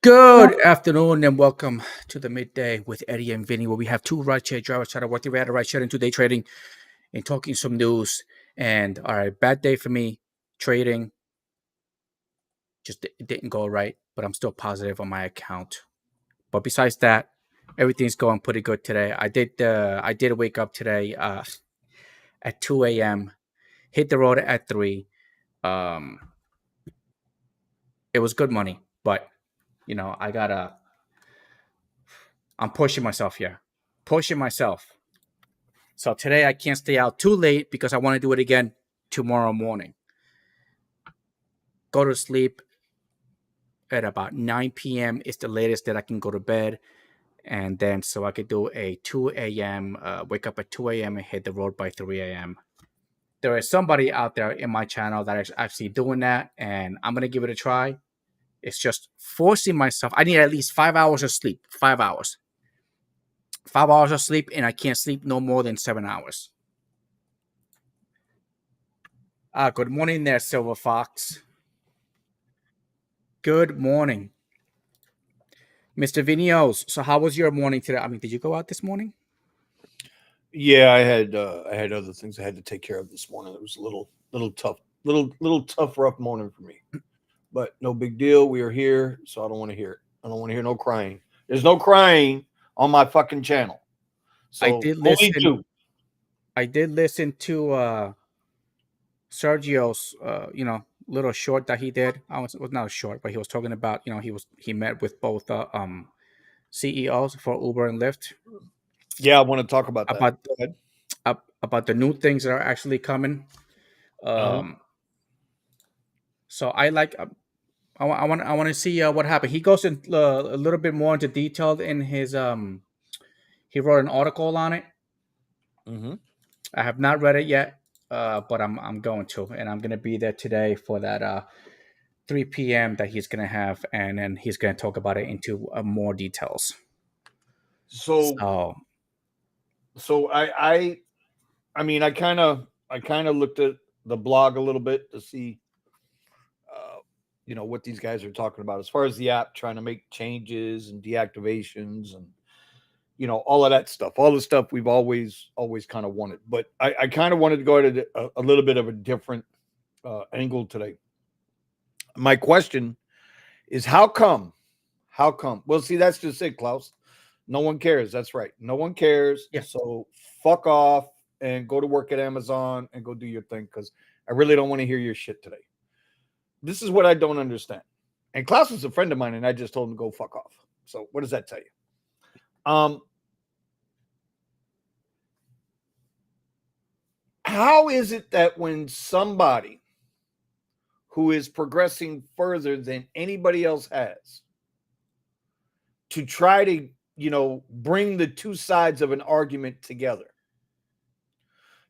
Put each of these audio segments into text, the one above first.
Good afternoon and welcome to the midday with Eddie and Vinny, where we have two rideshare drivers trying to work their way out of rideshare into day trading and talking some news. And all right, bad day for me trading. Just it didn't go right, but I'm still positive on my account. But besides that, everything's going pretty good today. I did wake up today at 2 a.m. Hit the road at 3. Um, it was good money, but I gotta. I'm pushing myself here, pushing myself. So today I can't stay out too late because I want to do it again tomorrow morning. Go to sleep at about 9 p.m. is the latest that I can go to bed. And then so I could do a 2 a.m., wake up at 2 a.m. and hit the road by 3 a.m. There is somebody out there in my channel that is actually doing that, and I'm going to give it a try. It's just forcing myself. I need at least 5 hours of sleep. 5 hours. 5 hours of sleep, and I can't sleep no more than 7 hours. Good morning there, Silver Fox. Good morning. Mr. Vinios, so how was your morning today? I mean, did you go out this morning? Yeah, I had other things I had to take care of this morning. It was a little tough, little tough, rough morning for me. But no big deal. We are here, so I don't want to hear it. I don't want to hear no crying. There's no crying on my fucking channel. I So did only listen. two. I did listen to Sergio's, little short that he did. Was not a short, but he was talking about, he met with both CEOs for Uber and Lyft Yeah, I want to talk about that. about Go ahead. about the new things that are actually coming. Uh-huh. Um, so I like. I want to see what happened. He goes in a little bit more into detail in his. He wrote an article on it. Mm-hmm. I have not read it yet, but I'm going to, and I'm gonna be there today for that 3 p.m. that he's gonna have, and then he's gonna talk about it into more details. So So so I mean I kind of looked at the blog a little bit to see uh, what these guys are talking about as far as the app trying to make changes and deactivations and all of that stuff, all the stuff we've always kind of wanted. But I kind of wanted to go at it a little bit of a different angle today. My question is, how come well, see, that's just it, Klaus. No one cares. That's right, no one cares. yeah, So fuck off and go to work at Amazon and go do your thing, because I really don't want to hear your shit today. This is what I don't understand. And Klaus is a friend of mine, and I just told him to go fuck off. So what does that tell you? How is it that when somebody who is progressing further than anybody else has, to try to, bring the two sides of an argument together,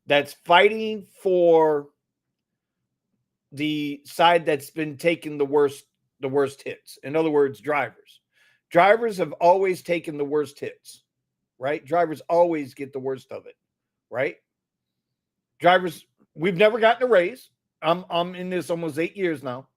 that's fighting for the side that's been taking the worst hits. In other words, drivers have always taken the worst hits, right? Drivers always get the worst of it, right? Drivers, we've never gotten a raise. I'm in this almost 8 years now.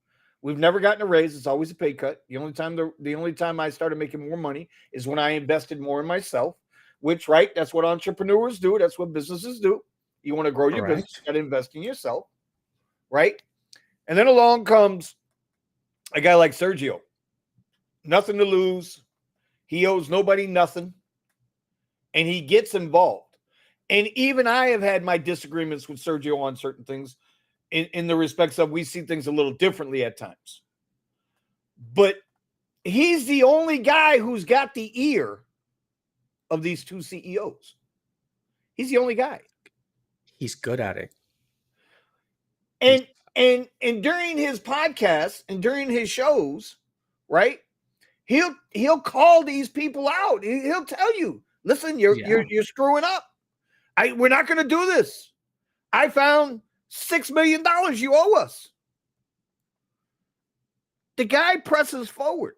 We've never gotten a raise. It's always a pay cut. The only time I started making more money is when I invested more in myself, which, right, that's what entrepreneurs do. That's what businesses do. You want to grow your business, correct. you got to invest in yourself, right? And then along comes a guy like Sergio. Nothing to lose. He owes nobody nothing. And he gets involved. And even I have had my disagreements with Sergio on certain things, in the respects of we see things a little differently at times. But he's the only guy who's got the ear of these two CEOs. He's the only guy. He's good at it. He's And during his podcast and during his shows, right? He'll call these people out. He'll tell you, listen, you're yeah. you're screwing up. We're not going to do this. I found $6 million you owe us. The guy presses forward.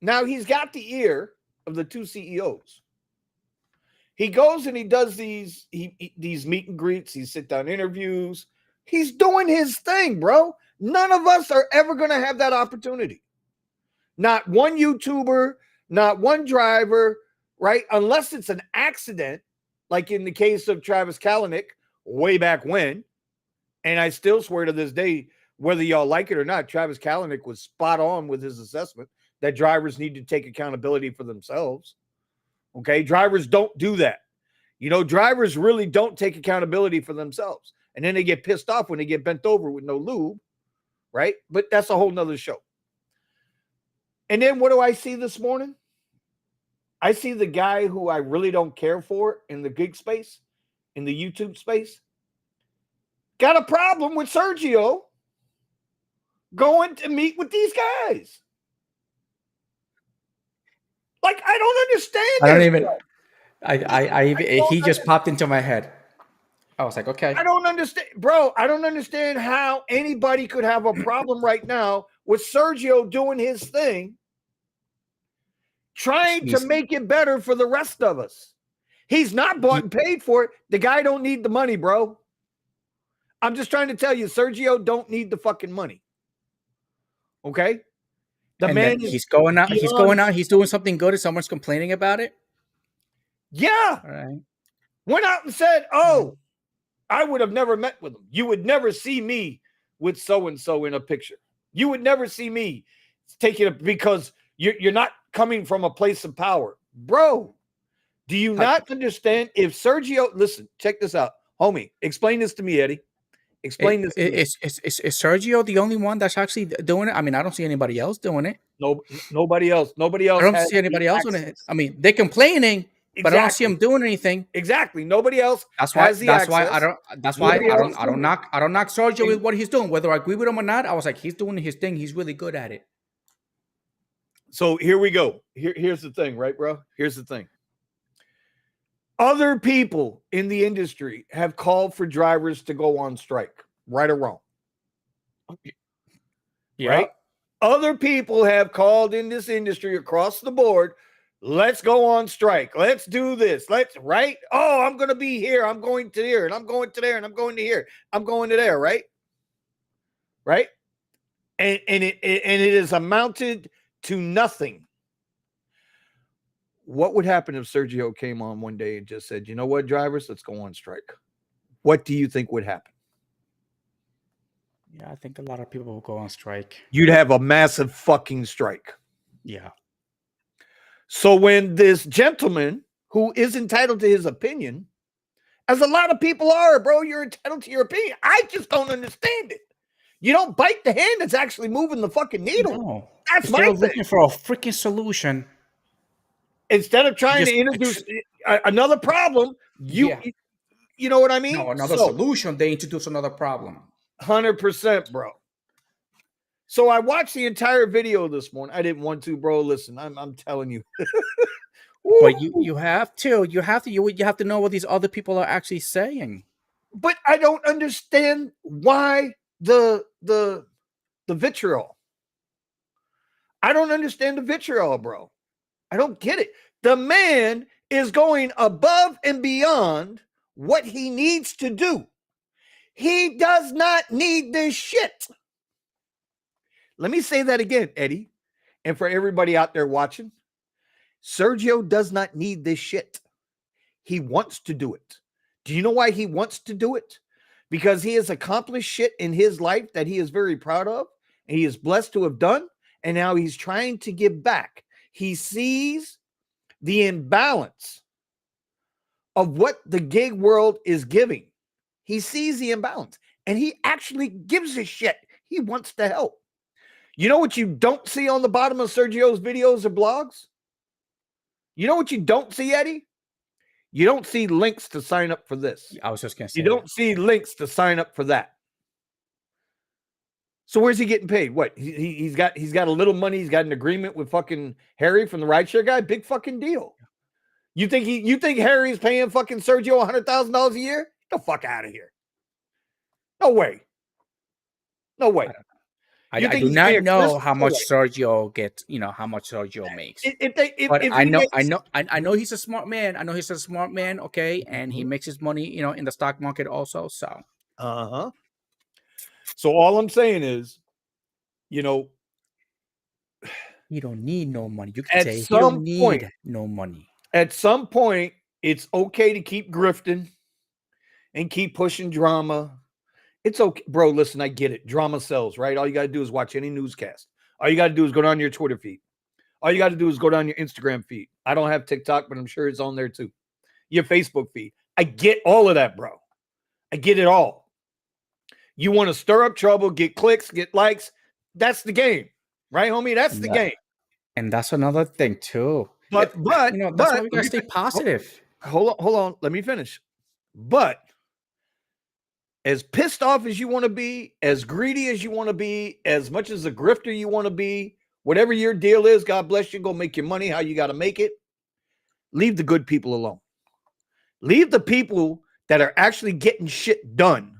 Now he's got the ear of the two CEOs. He goes and he does these meet and greets, these sit down interviews. He's doing his thing, bro. None of us are ever going to have that opportunity. Not one YouTuber, not one driver, right? Unless it's an accident, like in the case of Travis Kalanick way back when. And I still swear to this day, whether y'all like it or not, Travis Kalanick was spot on with his assessment that drivers need to take accountability for themselves. Okay. Drivers don't do that. You know, drivers really don't take accountability for themselves. And then they get pissed off when they get bent over with no lube. Right. But that's a whole nother show. And then what do I see this morning? I see the guy who I really don't care for in the gig space, in the YouTube space, got a problem with Sergio going to meet with these guys. Like, I don't understand I don't this. even. He just popped into my head. I was like, okay. I don't understand, bro. I don't understand how anybody could have a problem right now with Sergio doing his thing, trying to make it better for the rest of us. He's not bought and paid for it. The guy don't need the money, bro. I'm just trying to tell you, Sergio don't need the fucking money. Okay? The man he's going out. He's going out. He's doing something good, and someone's complaining about it. Yeah. All right. Went out and said, "Oh, I would have never met with him. You would never see me with so and so in a picture. You would never see me taking it because you're not coming from a place of power, bro. Do you not understand? If Sergio, listen, check this out, homie. Explain this to me, Eddie. Explain this. Is Sergio the only one that's actually doing it? I mean, I don't see anybody else doing it. No, nobody else. Nobody else. I don't see anybody else doing it. I mean, they're complaining, but I don't see them doing anything. Exactly. Nobody else. That's why. That's why I don't. That's why I don't knock. I don't knock Sergio with what he's doing, whether I agree with him or not. I was like, he's doing his thing. He's really good at it. So here we go. Here's the thing, right, bro? Here's the thing. Other people in the industry have called for drivers to go on strike, right or wrong. Yeah. Right? Other people have called in this industry across the board, let's go on strike. Let's do this. Right? Oh, I'm going to be here. I'm going to here, and I'm going to there, and I'm going to here. I'm going to there, right? Right? And it has amounted to nothing. What would happen if Sergio came on one day and just said, you know what, drivers, let's go on strike? What do you think would happen? Yeah, I think a lot of people will go on strike. You'd have a massive fucking strike. Yeah. So when this gentleman who is entitled to his opinion, as a lot of people are, bro, you're entitled to your opinion. I just don't understand it. You don't bite the hand that's actually moving the fucking needle. No. That's my thing. Looking for a freaking solution. Instead of trying to introduce another problem, you know what I mean? No, another solution. They introduce another problem. 100%, bro. So I watched the entire video this morning. I didn't want to, bro. Listen, I'm telling you. But you have to know what these other people are actually saying. But I don't understand why the vitriol. I don't understand the vitriol, bro. I don't get it. The man is going above and beyond what he needs to do. He does not need this shit. Let me say that again, Eddie. And for everybody out there watching, Sergio does not need this shit. He wants to do it. Do you know why he wants to do it? Because he has accomplished shit in his life that he is very proud of, and he is blessed to have done, and now he's trying to give back. He sees the imbalance of what the gig world is giving. He sees the imbalance, and he actually gives a shit. He wants to help. You know what you don't see on the bottom of Sergio's videos or blogs? You know what you don't see, Eddie? You don't see links to sign up for this. I was just going to say you don't see links to sign up for that. So where's he getting paid? What? He's got a little money. He's got an agreement with fucking Harry from the rideshare guy. Big fucking deal. You think Harry's paying fucking Sergio $100,000 a year? Get the fuck out of here. No way. No way. I do not know how much Sergio gets, how much Sergio makes. I know he's a smart man. I know he's a smart man, okay? And he makes his money, in the stock market also, so. Uh-huh. So all I'm saying is, He don't need no money. You could At say he don't some point, need no money. it's okay to keep grifting and keep pushing drama. It's okay, bro. Listen, I get it. Drama sells, right? All you got to do is watch any newscast. All you got to do is go down your Twitter feed. All you got to do is go down your Instagram feed. I don't have TikTok, but I'm sure it's on there too. Your Facebook feed. I get all of that, bro. I get it all. You want to stir up trouble, get clicks, get likes. That's the game, right, homie? That's the game. And that's another thing too. But That's why we gotta stay positive. Hold on. Let me finish. But as pissed off as you want to be, as greedy as you want to be, as much as a grifter you want to be, whatever your deal is, God bless you. Go make your money how you got to make it. Leave the good people alone. Leave the people that are actually getting shit done.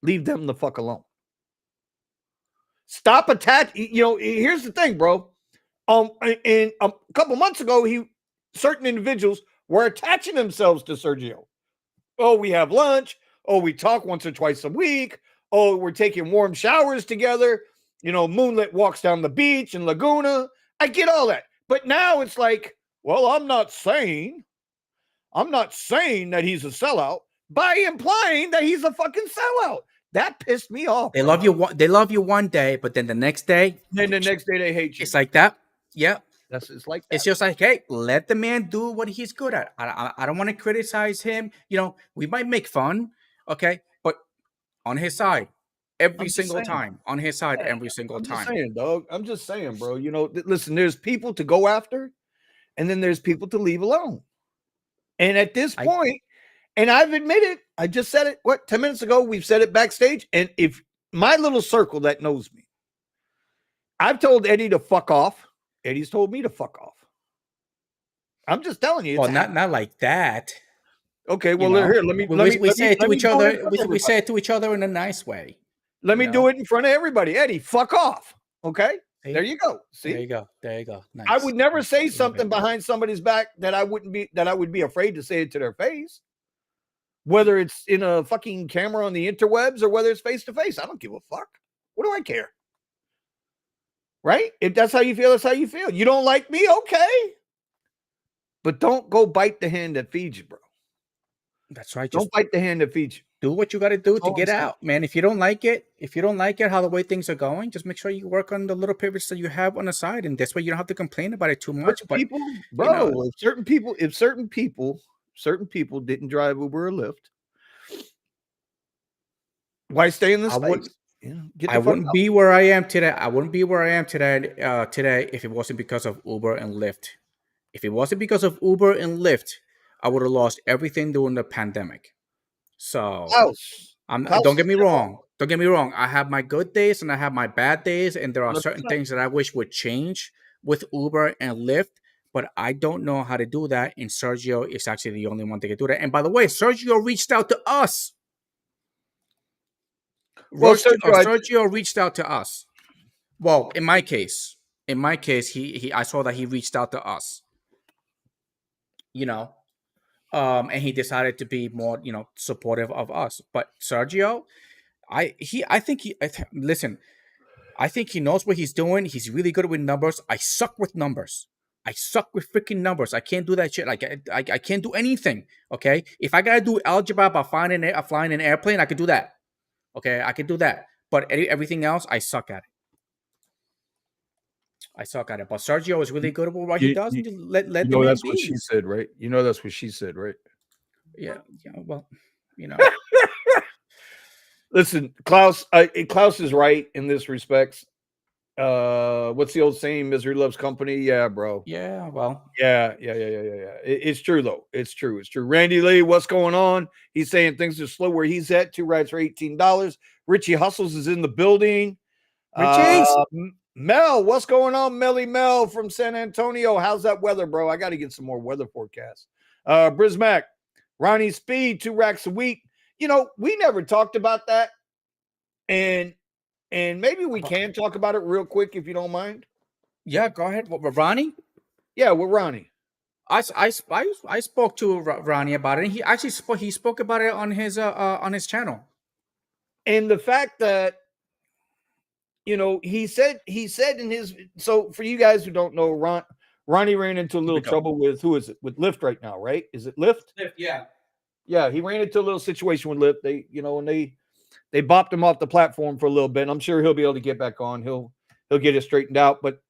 Leave them the fuck alone. Stop attaching. Here's the thing, bro. And a couple months ago, certain individuals were attaching themselves to Sergio. Oh, we have lunch. Oh, we talk once or twice a week. Oh, we're taking warm showers together. Moonlit walks down the beach in Laguna. I get all that. But now it's like, well, I'm not saying that he's a sellout by implying that he's a fucking sellout. That pissed me off. They love you. They love you one day, but then the next day, they hate you. It's like that. Yeah. It's like that. It's just like, hey, let the man do what he's good at. I don't want to criticize him. We might make fun, okay, but on his side, every single time. On his side, every single time. I'm just saying, dog. I'm just saying, bro. Listen, there's people to go after, and then there's people to leave alone. And at this point, and I've admitted, I just said it, 10 minutes ago, we've said it backstage. And if my little circle that knows me, I've told Eddie to fuck off. Eddie's told me to fuck off. I'm just telling you. Well, not like that. Okay, well, here, let me say it to each other. We say it to each other in a nice way. Let me do it in front of everybody. Eddie, fuck off. Okay? See? There you go. See? There you go. Nice. I would never say something behind somebody's back that I would be afraid to say it to their face. Whether it's in a fucking camera on the interwebs or whether it's face to face. I don't give a fuck. What do I care? Right? If that's how you feel, that's how you feel. You don't like me? Okay. But don't go bite the hand that feeds you, bro. That's right. Don't bite the hand that feeds you. Do what you got to do to get out, man. If you don't like it, how the way things are going, just make sure you work on the little pivots that you have on the side, and this way you don't have to complain about it too much. But people, bro, if certain people didn't drive Uber or Lyft, why stay in this space? I wouldn't be where I am today. I wouldn't be where I am today if it wasn't because of Uber and Lyft. If it wasn't because of Uber and Lyft, I would have lost everything during the pandemic. So don't get me wrong. Don't get me wrong. I have my good days and I have my bad days, and there are certain things that I wish would change with Uber and Lyft, but I don't know how to do that. And Sergio is actually the only one that can do that. And by the way, Sergio reached out to us. Well, Sergio reached out to us. Well, in my case, I saw that he reached out to us. And he decided to be more, supportive of us. But Sergio, I think he knows what he's doing. He's really good with numbers. I suck with numbers. I suck with freaking numbers. I can't do that shit. I can't do anything. Okay, if I gotta do algebra about flying an airplane, I could do that. Okay, I can do that. But everything else, I suck at it. But Sergio is really good at what he does. Let the man that's be. what she said, right? That's what she said, right? Yeah. Well, Listen, Klaus is right in this respects. What's the old saying? Misery loves company. Yeah, bro. Yeah, well. Yeah. It's true though. It's true. Randy Lee, what's going on? He's saying things are slow where he's at. 2 rides for $18. Richie Hustles is in the building. Mel, what's going on? Mel from San Antonio. How's that weather, bro? I got to get some more weather forecasts. Brismac, Ronnie Speed, 2 racks a week. We never talked about that. And maybe we can talk about it real quick if you don't mind. Yeah, go ahead. What, with Ronnie? Yeah, with Ronnie. I spoke to Ronnie about it. And he actually spoke about it on his channel. And the fact that he said in his, so for you guys who don't know, Ronnie ran into a Keep little it going. trouble with, who is it? With Lyft right now, right? Is it Lyft? Yeah. Yeah, he ran into a little situation with Lyft. And they bopped him off the platform for a little bit. I'm sure he'll be able to get back on. He'll get it straightened out. But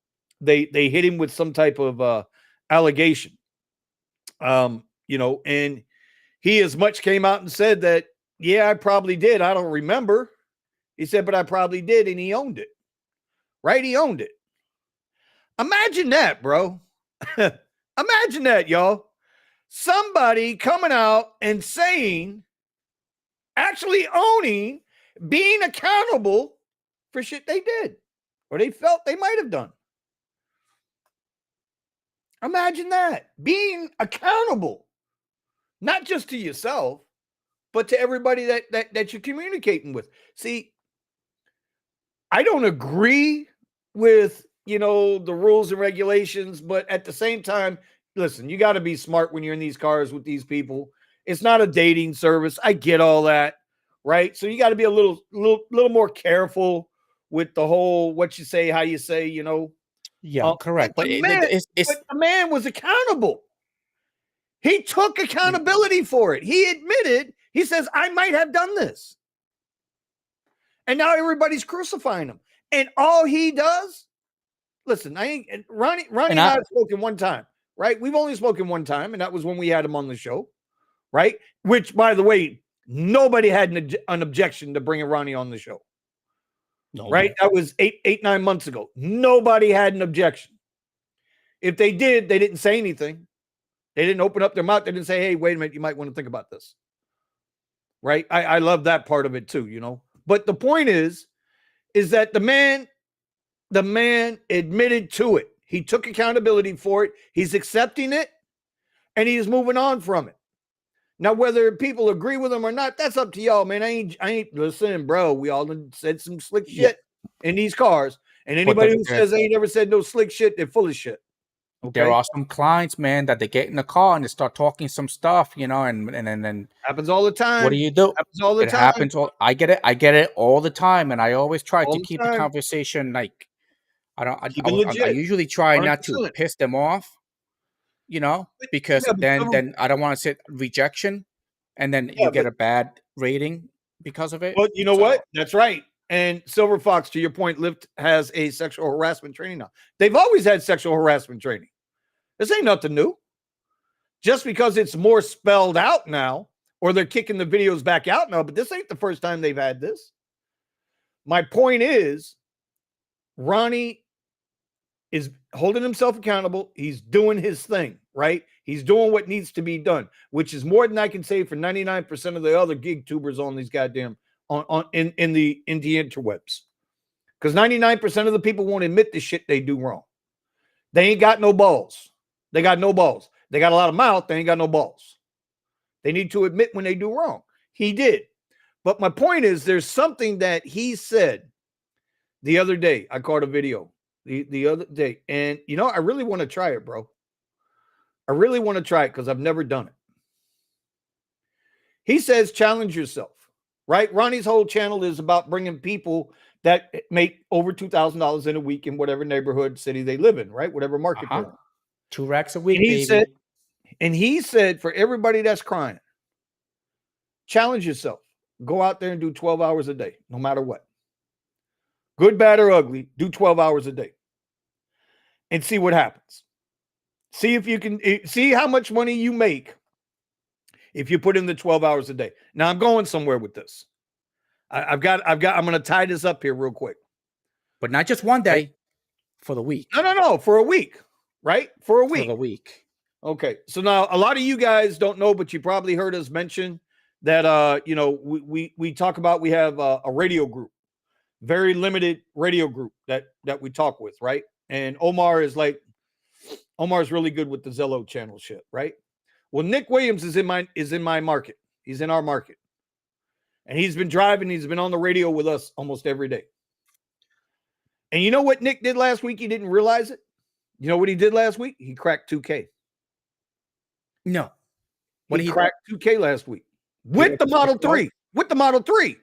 they hit him with some type of allegation. And he as much came out and said that, yeah, I probably did. I don't remember. He said, but I probably did, and he owned it. Right? He owned it. Imagine that, bro. Imagine that, y'all. Somebody coming out and saying, actually owning, being accountable for shit they did or they felt they might have done. Imagine that. Being accountable, not just to yourself, but to everybody that you're communicating with. See, I don't agree with, the rules and regulations, but at the same time, listen, you got to be smart when you're in these cars with these people. It's not a dating service. I get all that, right? So you got to be a little more careful with the whole what you say, how you say, Yeah, correct. But but the man was accountable. He took accountability for it. He admitted, he says, I might have done this. And now everybody's crucifying him. And all he does, listen, Ronnie and I have spoken one time, right? We've only spoken one time, and that was when we had him on the show, right? Which, by the way, nobody had an objection to bringing Ronnie on the show. No, right? That was 9 months ago. Nobody had an objection. If they did, they didn't say anything. They didn't open up their mouth. They didn't say, hey, wait a minute, you might want to think about this. Right? I love that part of it too, But the point is that the man admitted to it. He took accountability for it. He's accepting it, and he's moving on from it. Now, whether people agree with him or not, that's up to y'all, man. I ain't listen, bro. We all said some slick shit in these cars, and anybody who says they ain't never said no slick shit, they're full of shit. Okay? There are some clients, man, that they get in the car and they start talking some stuff, and then happens all the time. What do you do? Happens all the it time. Happens all. I get it all the time, and I always try to keep the conversation like I usually try 100%. Not to piss them off, because then I don't want to say rejection, and then you get a bad rating because of it. Well, you know what? That's right. And Silver Fox, to your point, Lyft has a sexual harassment training now. They've always had sexual harassment training. This ain't nothing new. Just because it's more spelled out now, or they're kicking the videos back out now, but this ain't the first time they've had this. My point is, Ronnie is holding himself accountable. He's doing his thing, right? He's doing what needs to be done, which is more than I can say for 99% of the other gig tubers on these goddamn in the interwebs. Because 99% of the people won't admit the shit they do wrong. They ain't got no balls. They got no balls. They got a lot of mouth. They ain't got no balls. They need to admit when they do wrong. He did. But my point is, there's something that he said the other day. I caught a video the other day. And, I really want to try it, bro. I really want to try it because I've never done it. He says, challenge yourself, right? Ronnie's whole channel is about bringing people that make over $2,000 in a week in whatever neighborhood, city they live in, right? Whatever market they're in. 2 racks a week, he said, for everybody that's crying, challenge yourself. Go out there and do 12 hours a day, no matter what. Good, bad, or ugly, do 12 hours a day. And see what happens. See if you can see how much money you make if you put in the 12 hours a day. Now I'm going somewhere with this. I'm going to tie this up here real quick. But not just one day, right? For the week. No, for a week, right? For a week. For the week. Okay. So now a lot of you guys don't know, but you probably heard us mention that, we talk about, we have a radio group, very limited radio group that we talk with, right? And Omar's really good with the Zello channel shit, right? Well, Nick Williams is in my market. He's in our market. And he's been driving. He's been on the radio with us almost every day. And you know what Nick did last week? He didn't realize it. You know what he did last week? He cracked 2K. No. He cracked 2K last week with the Model 3. With the Model 3.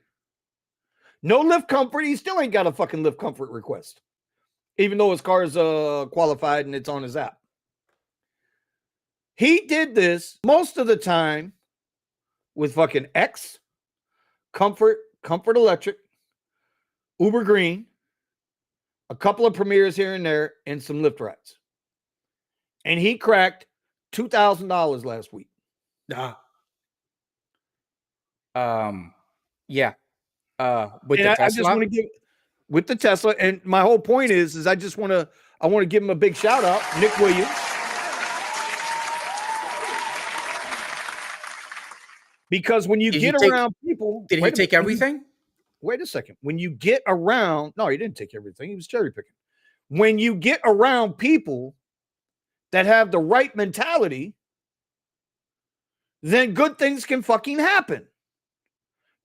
No lift comfort. He still ain't got a fucking lift comfort request, even though his car is qualified and it's on his app. He did this most of the time with fucking X, Comfort Electric, Uber Green, a couple of premieres here and there, and some lift rides. And he cracked $2,000 last week. Yeah. With and the I just Tesla, want to give with the Tesla, and my whole point is I want to give him a big shout out, Nick Williams, because when you get around people, did he take everything? Wait a second. When you get around, no, he didn't take everything. He was cherry picking. When you get around people that have the right mentality, then good things can fucking happen.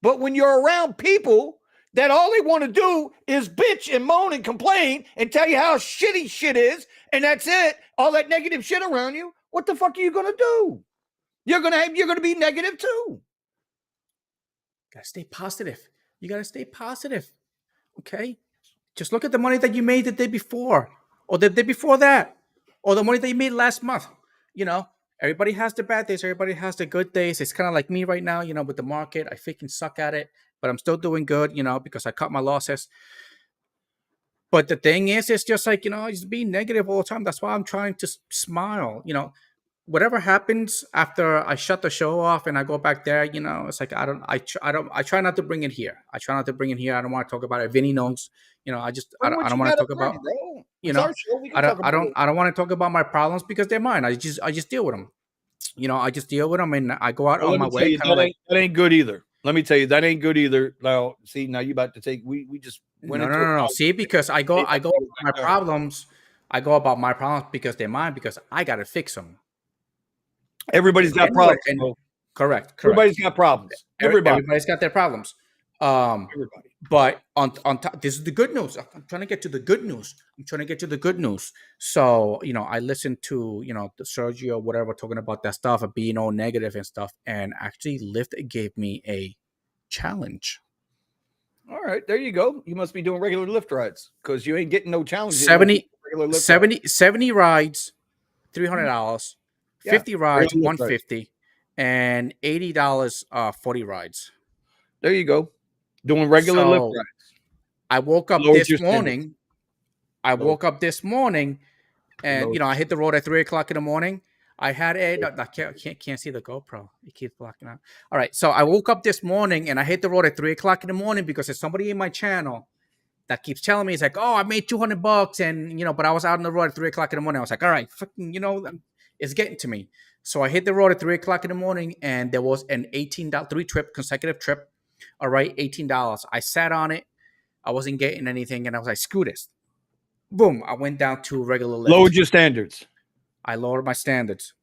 But when you're around people that all they want to do is bitch and moan and complain and tell you how shitty shit is, and that's it, all that negative shit around you, what the fuck are you gonna do? You're gonna be negative too. Gotta stay positive. You gotta stay positive. Okay? Just look at the money that you made the day before, or the day before that, or the money that you made last month. You know, everybody has the bad days, everybody has the good days. It's kind of like me right now, you know, with the market. I freaking suck at it, but I'm still doing good, you know, because I cut my losses. But the thing is, it's just like, you know, just being negative all the time. That's why I'm trying to smile. You know, whatever happens after I shut the show off and I go back there, you know, it's like I try not to bring it here. I try not to bring it here. I don't want to talk about it. Vinny knows, you know, I don't want to talk about, bro. you know, I don't want to talk about my problems because they're mine. I just deal with them. You know, I just deal with them and I go out on my way. That ain't good either. Let me tell you, that ain't good either. Now, see, now you about to take. We just went no. See, because I go about my problems. I go about my problems because they're mine. Because I gotta fix them. Everybody's got problems. Correct. Everybody's got problems. Everybody's got their problems. Everybody. But on top, this is the good news. I'm trying to get to the good news. So, you know, I listened to, you know, the Sergio, whatever, talking about that stuff of being all negative and stuff. And actually, Lyft gave me a challenge. All right, there you go. You must be doing regular Lyft rides because you ain't getting no challenges. 70 rides, $300, 50 rides, $150, and $80, 40 rides. There you go. Doing regular Lyft rides. I woke up this morning. And you know, I hit the road at 3:00 in the morning. I had I can't see the GoPro. It keeps blocking out. All right, so I woke up this morning and I hit the road at 3:00 in the morning because there's somebody in my channel that keeps telling me, it's like, oh, I made $200, and you know, but I was out on the road at 3:00 in the morning. I was like, all right, fucking, you know, it's getting to me. So I hit the road at 3:00 in the morning, and there was an $18 consecutive trip. All right, $18. I sat on it. I wasn't getting anything, and I was like, screw this. Boom! I went down to regular Lyft. Lowered your standards. I lowered my standards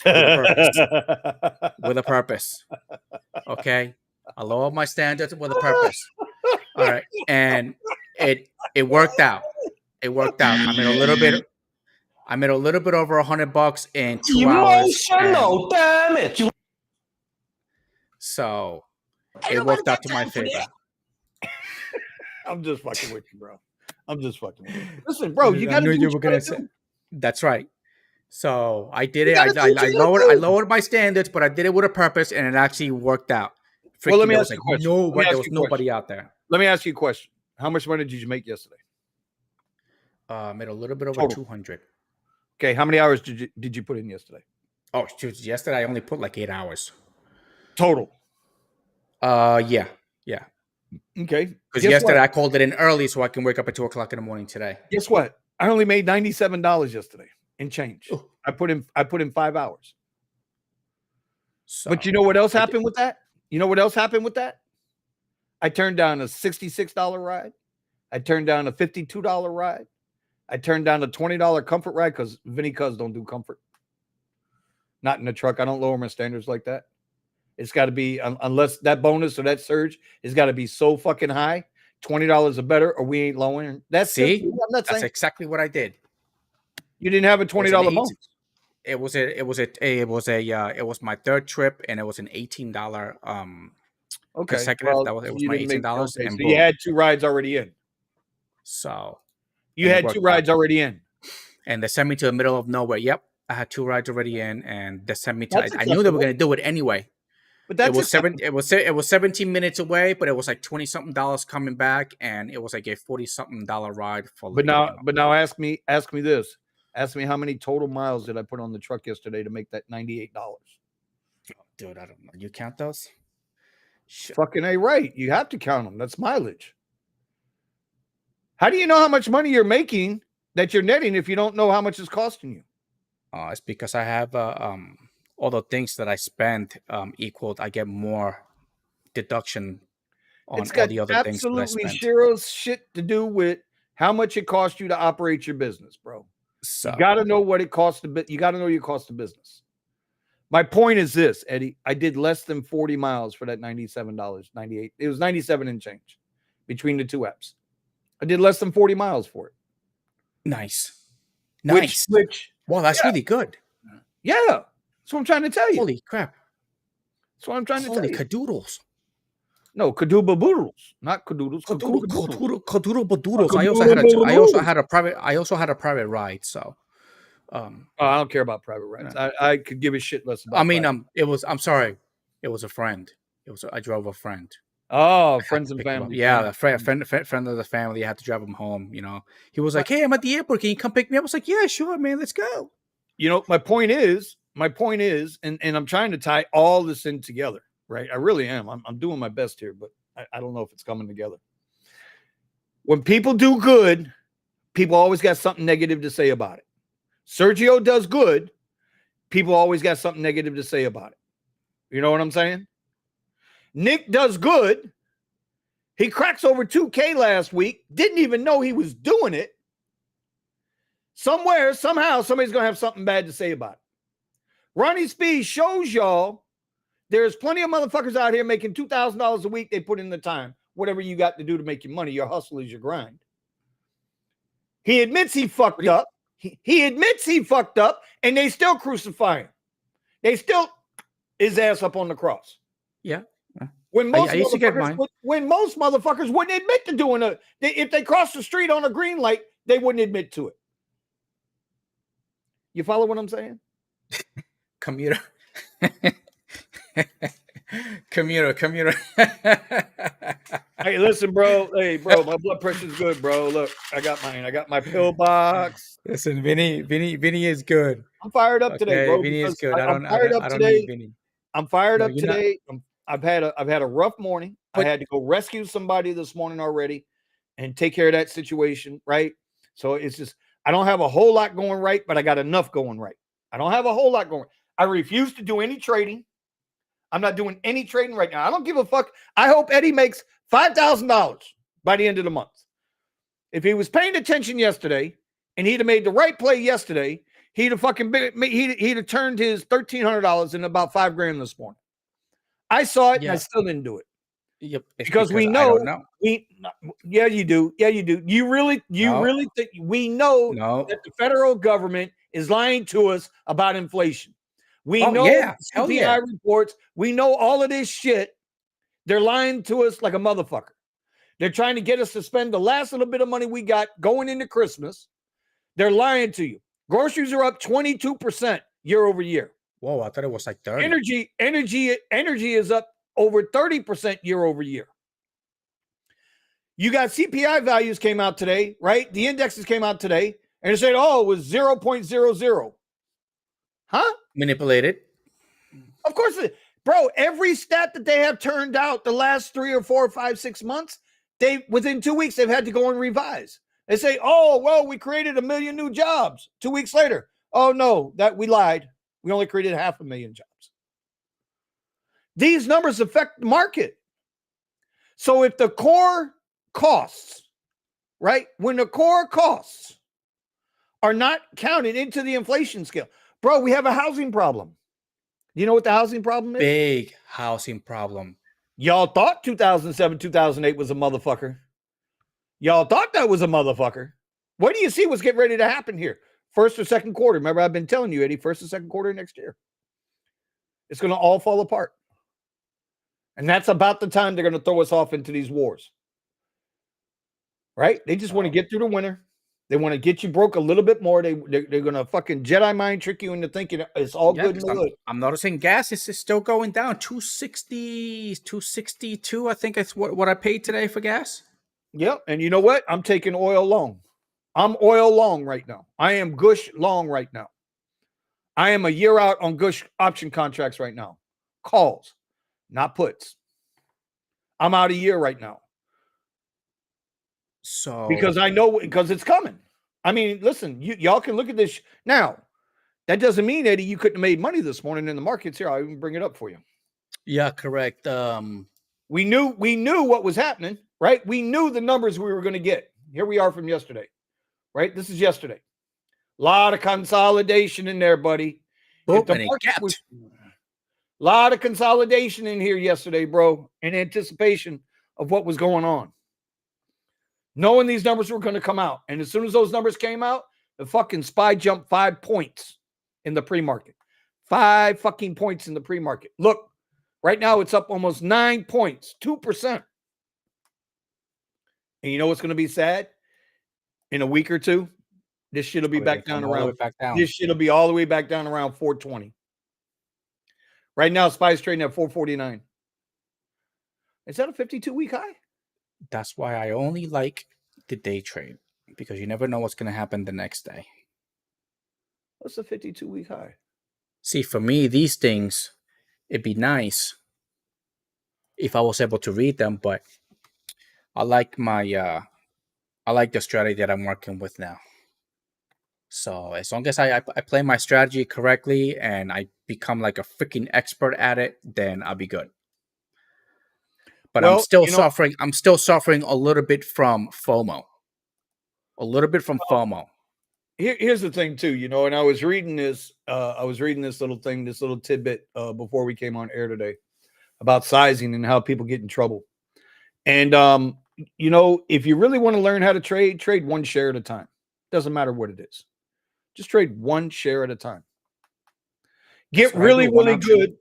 with a purpose. With a purpose. Okay, I lowered my standards with a purpose. All right, and it worked out. It worked out. I made a little bit over $100 in 2 hours. Emotional, damn it! So it worked out to my favor. I'm just fucking with you, bro. I'm just fucking with you. Listen, bro, you got to do what you gotta do. That's right. So I did it. I lowered my standards, but I did it with a purpose, and it actually worked out. Well, let me ask you a question. There was nobody out there. Let me ask you a question. How much money did you make yesterday? Made a little bit over 200. Okay, how many hours did you put in yesterday? Oh, yesterday I only put like 8 hours total. Yeah. Okay. Because yesterday I called it in early so I can wake up at 2:00 in the morning today. Guess what? I only made $97 yesterday and change. Ooh. I put in 5 hours. So, but you know what else happened with that? I turned down a $66 ride. I turned down a $52 ride. I turned down a $20 comfort ride because Vinny Cuz don't do comfort. Not in the truck. I don't lower my standards like that. It's got to be, unless that bonus or that surge has got to be so fucking high, $20 or better, or we ain't lowering. That's exactly what I did. You didn't have a $20 bonus. It was my third trip, and it was an $18 Okay. consecutive. Well, It was you my didn't make $18, okay. So and you boom. had 2 rides already in. So You and it had 2 worked out. rides already in. And they sent me to the middle of nowhere. Yep, I had 2 rides already in, and they sent me to. That's I knew they were acceptable. gonna do it anyway. But It that's was seven. acceptable. It was 17 minutes away, but it was like 20 something dollars coming back, and it was like a 40 something dollar ride for But like now but now ask me this. Ask me how many total miles did I put on the truck yesterday to make that $98? dude, I don't know. You count those? Shit. Fucking A right. You have to count them. That's mileage. How do you know how much money you're making that you're netting if you don't know how much it's costing you? It's because I have all the things that I spend equaled. I get more deduction on It's all got the other things that I absolutely spent. zero shit to do with how much it costs you to operate your business, bro. You So got to know what it costs to you got to know your cost of business. My point is this, Eddie. I did less than 40 miles for that $97, 98. It was 97 and change between the 2 apps. I did less than 40 miles for it. nice, Which, nice. which, Wow, that's yeah, really good. yeah. That's what I'm trying to tell you. Holy crap! That's what I'm trying to tell Holy you. cadoodles! No, Kaduba Boodles, not Kadoodles. Cadoodle badoodles. Kadoodle. I also had a private ride. So Oh, I don't care about private rides. uh, I could give a shit less I about mean private. it was. I'm sorry. It was a friend. I drove a friend. Oh, I had friends to and pick him up. family. Yeah, a friend of the family. I had to drive him home. He was My, like, "Hey, I'm at the airport. Can you come pick me up?" I was like, "Yeah, sure, man. Let's go." my point is, and I'm trying to tie all this in together, right? I really am. I'm doing my best here, but I don't know if it's coming together. When people do good, people always got something negative to say about it. Sergio does good, people always got something negative to say about it. You know what I'm saying? Nick does good. He cracks over 2K last week, didn't even know he was doing it. Somewhere, somehow, somebody's going to have something bad to say about it. Ronnie Speed shows y'all there's plenty of motherfuckers out here making $2,000 a week. They put in the time, whatever you got to do to make your money. Your hustle is your grind. He admits he fucked up. He admits he fucked up, and they still crucify him. They still his ass up on the cross. Yeah. When I used to get mine. most motherfuckers wouldn't admit to doing it. If they crossed the street on a green light, they wouldn't admit to it. You follow what I'm saying? Commuter. Commuter. Hey, listen, bro. Hey, bro, my blood pressure's good, bro. Look, I got mine. I got my pill box. Listen, Vinny is good. I'm fired up today, Okay, bro, Vinny is because good. I'm fired up I don't need today. Vinny. I'm fired No, up you're not. today. I've had a rough morning. I But had to go rescue somebody this morning already and take care of that situation, right? So it's just I don't have a whole lot going right, but I got enough going right. I don't have a whole lot going. I refuse to do any trading. I'm not doing any trading right now. I don't give a fuck. I hope Eddie makes $5,000 by the end of the month. If he was paying attention yesterday and he'd have made the right play yesterday, he'd have turned his $1,300 into about $5,000 this morning. I saw it and I yeah, still didn't do it yep. It's because we I don't know know. yeah, you do. Yeah, you do. You really No, think we know no. that the federal government is lying to us about inflation. We Oh know yeah, hell CPI yeah. reports. We know all of this shit. They're lying to us like a motherfucker. They're trying to get us to spend the last little bit of money we got going into Christmas. They're lying to you. Groceries are up 22% year over year. Whoa, I thought it was like 30. Energy is up over 30% year over year. You got CPI values came out today, right? The indexes came out today, and it said, oh, it was 0.00. Huh? Manipulated. Of course, bro, every stat that they have turned out the last 3 or 4 or 5, 6 months, within 2 weeks, they've had to go and revise. They say, oh, well, we created 1 million new jobs. 2 weeks later, oh, no, that we lied. We only created 500,000 jobs. These numbers affect the market. So if the core costs, right, when the core costs are not counted into the inflation scale, bro, we have a housing problem. You know what the housing problem is? Big housing problem. Y'all thought 2007, 2008 was a motherfucker. Y'all thought that was a motherfucker. What do you see what's getting ready to happen here? First or second quarter. Remember, I've been telling you, Eddie, first or second quarter next year. It's going to all fall apart. And that's about the time they're going to throw us off into these wars. Right? They just want to get through the winter. They want to get you broke a little bit more. They're going to fucking Jedi mind trick you into thinking it's all Yeah, good in because the hood. I'm noticing gas is still going down. 260, 262, I think it's what I paid today for gas. Yep. And you know what? I'm taking oil long. I'm oil long right now. I am Gush long right now. I am a year out on Gush option contracts right now. Calls, not puts. I'm out a year right now. So Because I know because it's coming. I mean, listen, y'all can look at this now. That doesn't mean, Eddie, you couldn't have made money this morning in the markets. Here, I'll even bring it up for you. yeah, correct. We knew what was happening, right? We knew the numbers we were going to get. Here we are from yesterday, right? This is yesterday. A lot of consolidation in there, buddy. Boom, If the and it market was gapped. a lot of consolidation in here yesterday, bro, in anticipation of what was going on. Knowing these numbers were going to come out. And as soon as those numbers came out, the fucking SPY jumped 5 points in the pre-market. 5 fucking points in the pre-market. Look, right now it's up almost 9 points, 2%. And you know what's going to be sad? In a week or two, this shit will be back down around. This shit will be all the way back down around 420. Right now, SPY's trading at 449. Is that a 52-week high? That's why I only like the day trade, because you never know what's going to happen the next day. What's a 52-week high? See, for me, these things, it'd be nice if I was able to read them, but I like the strategy that I'm working with now. So as long as I play my strategy correctly and I become like a freaking expert at it, then I'll be good. But Well, I'm still suffering. I'm still suffering a little bit from FOMO. Here's the thing, too, and I was reading this. This little thing, this little tidbit before we came on air today about sizing and how people get in trouble. And if you really want to learn how to trade one share at a time. Doesn't matter what it is. Just trade one share at a time. Get really, really good.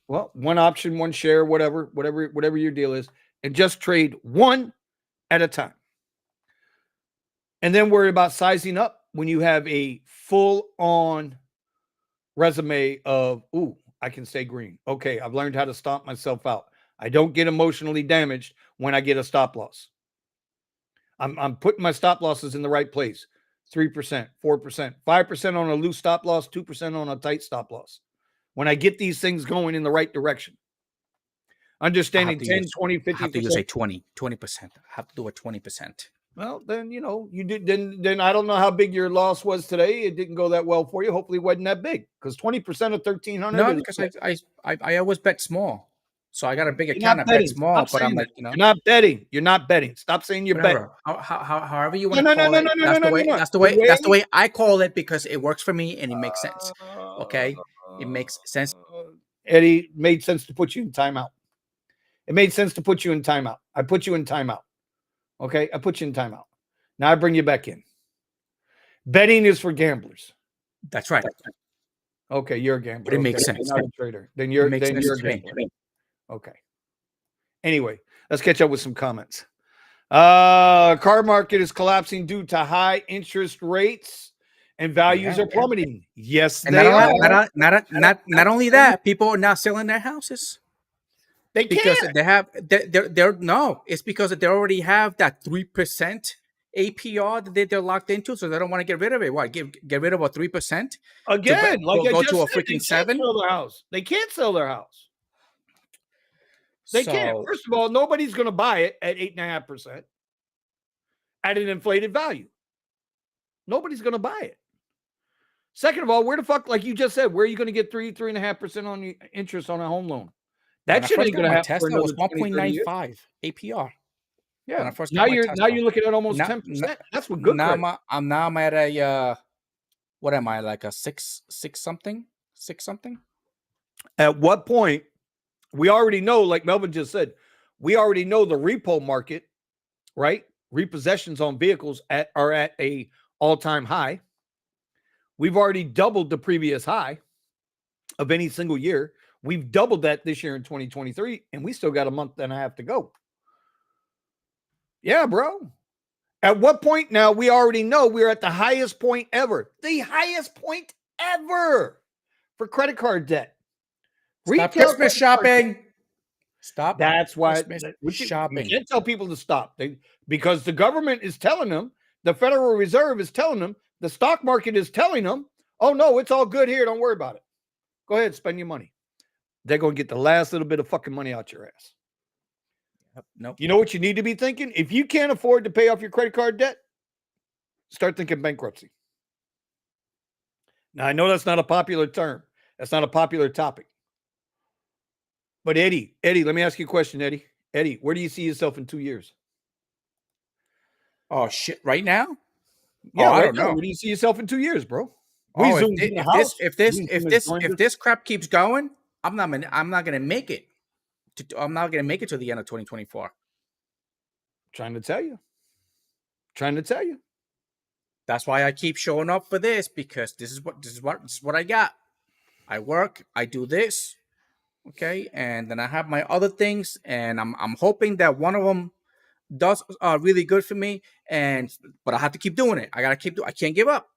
Well, one option, one share, whatever your deal is, and just trade one at a time. And then worry about sizing up when you have a full-on resume of, ooh, I can stay green. Okay, I've learned how to stomp myself out. I don't get emotionally damaged when I get a stop loss. I'm putting my stop losses in the right place. 3%, 4%, 5% on a loose stop loss, 2% on a tight stop loss. When I get these things going in the right direction. Understanding 10, 20, 50%. I have to use a 20%. I have to do a 20%. Well, then, you did. Then I don't know how big your loss was today. It didn't go that well for you. Hopefully it wasn't that big, because 20% of 1,300. No, because I always bet small. So I got a big account. I bet small, but I'm like, you're not betting. You're not betting. Stop saying you're betting. However you want to call it. That's the way I call it, because it works for me and it makes sense. Okay, it makes sense. Eddie, made sense to put you in timeout. It made sense to put you in timeout. I put you in timeout. Okay, I put you in timeout. Now I bring you back in. Betting is for gamblers. That's right. Okay, you're a gambler. But it makes sense. You're not a trader. Then you're a gambler. Okay. Anyway, let's catch up with some comments. Car market is collapsing due to high interest rates and values are plummeting. Yes, and they are. Not only that, people are now selling their houses. Because they have it's because they already have that 3% APR that they're locked into, so they don't want to get rid of it. What, get rid of a 3%? Again, like I go just to a said, freaking 7? They can't sell their house. They can't. First of all, nobody's going to buy it at 8.5% at an inflated value. Nobody's going to buy it. Second of all, where the fuck, like you just said, where are you going to get 3.5% on the interest on a home loan? That shit ain't going to happen. Tesla was 1.95 APR. Yeah. Now you're looking at almost 10%. That's what good. I'm at a what am I, like a six something? At what point? We already know, like Melvin just said, we already know the repo market, right? Repossessions on vehicles are at a all-time high. We've already doubled the previous high of any single year. We've doubled that this year in 2023, and we still got a month and a half to go. Yeah, bro. At what point now? We already know we're at the highest point ever. The highest point ever for credit card debt. Stop Retail Christmas credit card debt. shopping. Stop That's why Christmas you shopping. can't tell people to stop. Because the government is telling them, the Federal Reserve is telling them, the stock market is telling them, oh, no, it's all good here. Don't worry about it. Go ahead, spend your money. They're going to get the last little bit of fucking money out your ass. Nope. You know what you need to be thinking? If you can't afford to pay off your credit card debt, start thinking bankruptcy. Now, I know that's not a popular term. That's not a popular topic. But Eddie, let me ask you a question, Eddie. Eddie, where do you see yourself in 2 years? Oh, shit. Right now? Yeah, I right don't now. know. Where do you see yourself in 2 years, bro? If this crap keeps going, I'm not gonna make it. I'm not gonna make it to the end of 2024. Trying to tell you. That's why I keep showing up for this, because this is what I got. I work, I do this, okay, and then I have my other things, and I'm hoping that one of them does really good for me, but I have to keep doing it. I can't give up.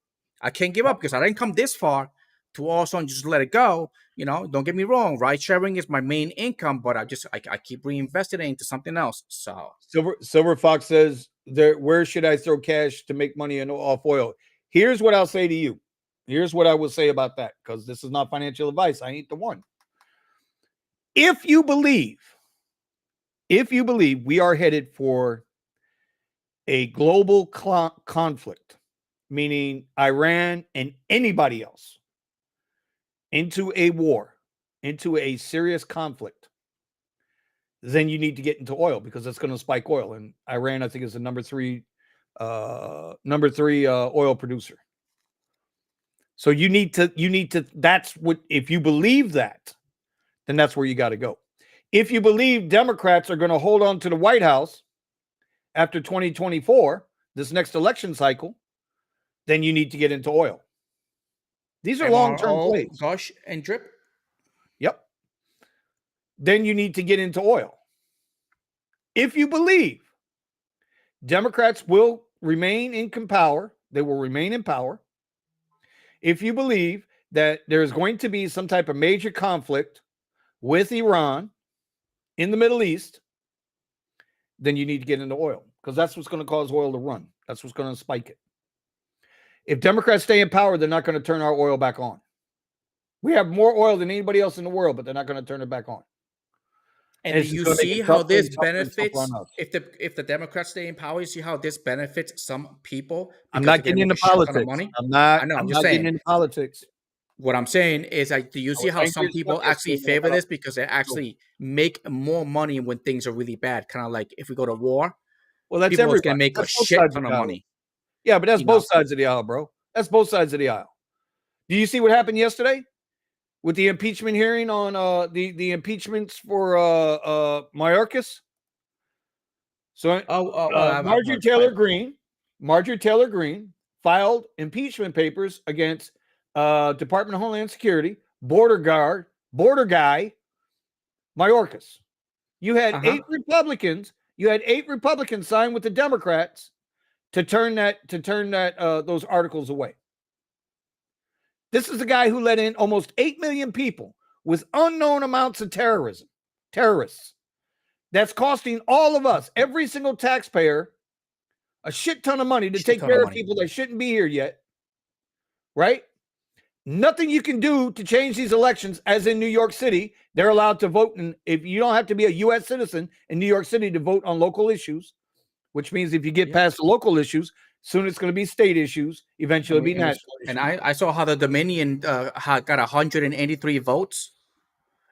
I can't give up because I didn't come this far to all of a sudden just let it go. You know, don't get me wrong. Ride sharing is my main income, but I keep reinvesting it into something else. So Silver Fox says, where should I throw cash to make money off oil? Here's what I'll say to you. Here's what I will say about that, because this is not financial advice. I ain't the one. If you believe we are headed for a global conflict, meaning Iran and anybody else, into a war, into a serious conflict, then you need to get into oil, because it's going to spike oil. And Iran, I think, is the number three oil producer. So you need to, that's what, if you believe that, then that's where you got to go. If you believe Democrats are going to hold on to the White House after 2024, this next election cycle, then you need to get into oil. These are long-term plays. Gush and drip. Yep. Then you need to get into oil. If you believe Democrats will remain in power, they will remain in power. If you believe that there is going to be some type of major conflict with Iran in the Middle East, then you need to get into oil, because that's what's going to cause oil to run. That's what's going to spike it. If Democrats stay in power, they're not going to turn our oil back on. We have more oil than anybody else in the world, but they're not going to turn it back on. And do you see how this benefits, if the Democrats stay in power, you see how this benefits some people? I'm not getting into politics. I'm not getting into politics. What I'm saying is, do you see how some people actually favor this because they actually make more money when things are really bad? Kind of like if we go to war, well, that's people are going to make a shit ton of money. Yeah, but that's both sides of the aisle, bro. That's both sides of the aisle. Do you see what happened yesterday with the impeachment hearing on the impeachments for Mayorkas? So Marjorie Taylor Greene filed impeachment papers against Department of Homeland Security, border guy, Mayorkas. You had 8 Republicans. You had 8 Republicans sign with the Democrats to turn those articles away. This is the guy who let in almost 8 million people with unknown amounts of terrorists. That's costing all of us, every single taxpayer, a shit ton of money to take care of people that shouldn't be here yet. Right? Nothing you can do to change these elections, as in New York City. They're allowed to vote. And if you don't have to be a U.S. citizen in New York City to vote on local issues, which means if you get past the local issues, soon it's going to be state issues, eventually be national issues. And I saw how the Dominion got 183 votes,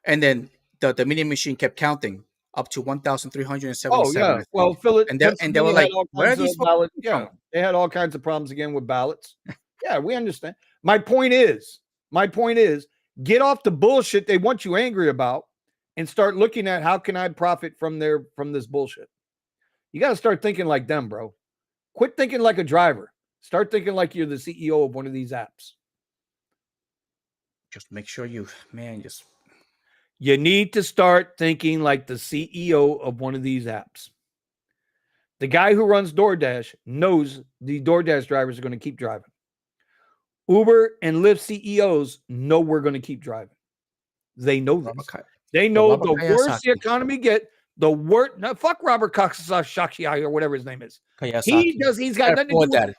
and then the Dominion machine kept counting up to 1,377. Oh, yeah. Well, and they were like, where are these ballots? Yeah, they had all kinds of problems again with ballots. Yeah, we understand. My point is, get off the bullshit they want you angry about and start looking at how can I profit from this bullshit. You got to start thinking like them, bro. Quit thinking like a driver. Start thinking like you're the CEO of one of these apps. Just make sure You need to start thinking like the CEO of one of these apps. The guy who runs DoorDash knows the DoorDash drivers are going to keep driving. Uber and Lyft CEOs know we're going to keep driving. They know Robert, this. They the know Robert the worse the Kiyosaki. economy get, the worse. No, fuck Robert Kiyosaki or whatever his name is. He Kiyosaki. does. He's You got gotta nothing to do quote with that. it.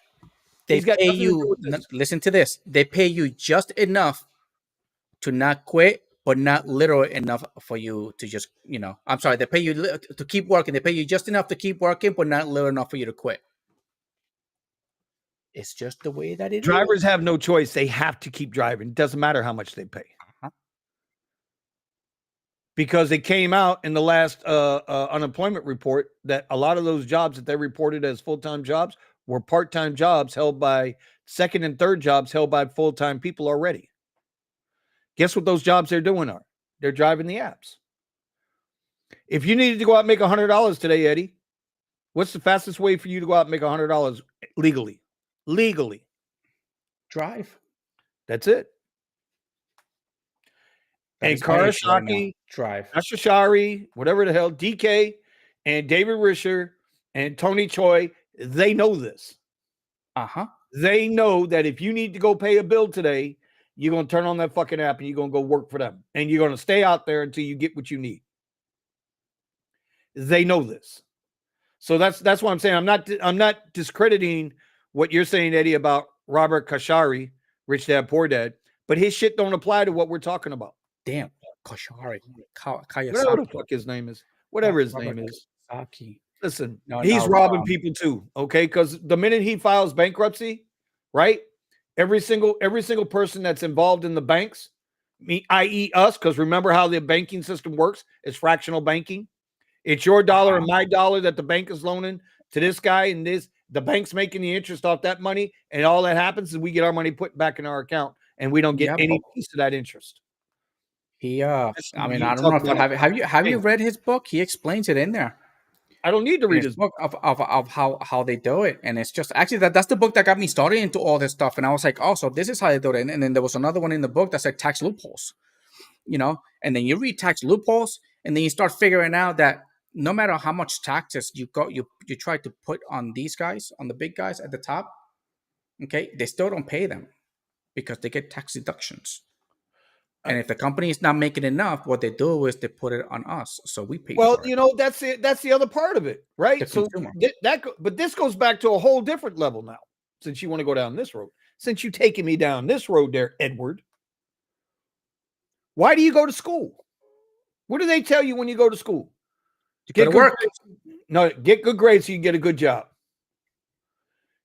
They He's got pay nothing to do you. with this. Listen to this. They pay you just enough to not quit, but not literal enough for you to just, I'm sorry. They pay you to keep working. They pay you just enough to keep working, but not literal enough for you to quit. It's just the way that it is. Drivers have no choice. They have to keep driving. It doesn't matter how much they pay. Because it came out in the last unemployment report that a lot of those jobs that they reported as full-time jobs were part-time jobs held by second and third jobs held by full-time people already. Guess what those jobs they're doing are? They're driving the apps. If you needed to go out and make $100 today, Eddie, what's the fastest way for you to go out and make $100 legally? Legally. Drive. That's it. That And is my issue right now. Karashaki, Drive. Ashashari, whatever the hell, DK, and David Risher and Tony Choi, they know this. They know that if you need to go pay a bill today, you're going to turn on that fucking app and you're going to go work for them. And you're going to stay out there until you get what you need. They know this. So that's what I'm saying. I'm not discrediting what you're saying, Eddie, about Robert Kashari, Rich Dad, Poor Dad, but his shit don't apply to what we're talking about. Damn. Kashari. Kiyosaki. Whatever the fuck his name is. Whatever his name is. Kiyosaki. Listen, he's robbing people too, okay? Because the minute he files bankruptcy, right? Every single person that's involved in the banks, i.e. us, because remember how the banking system works? It's fractional banking. It's your dollar and my dollar that the bank is loaning to this guy, and the bank's making the interest off that money, and all that happens is we get our money put back in our account, and we don't get any piece of that interest. I mean, I don't know if have you read his book? He explains it in there. I don't need to read his book of how they do it, and it's just actually that's the book that got me started into all this stuff. And I was like, oh, so this is how they do it. And then there was another one in the book that said tax loopholes, And then you read tax loopholes, and then you start figuring out that no matter how much taxes you try to put on these guys, on the big guys at the top, okay, they still don't pay them because they get tax deductions. And if the company is not making enough, what they do is they put it on us, so we pay. Well, for it. that's it. That's the other part of it, right? So but this goes back to a whole different level now. Since you want to go down this road, since you're taking me down this road, there, Edward. Why do you go to school? What do they tell you when you go to school? Get good work. No, get good grades so you can get a good job.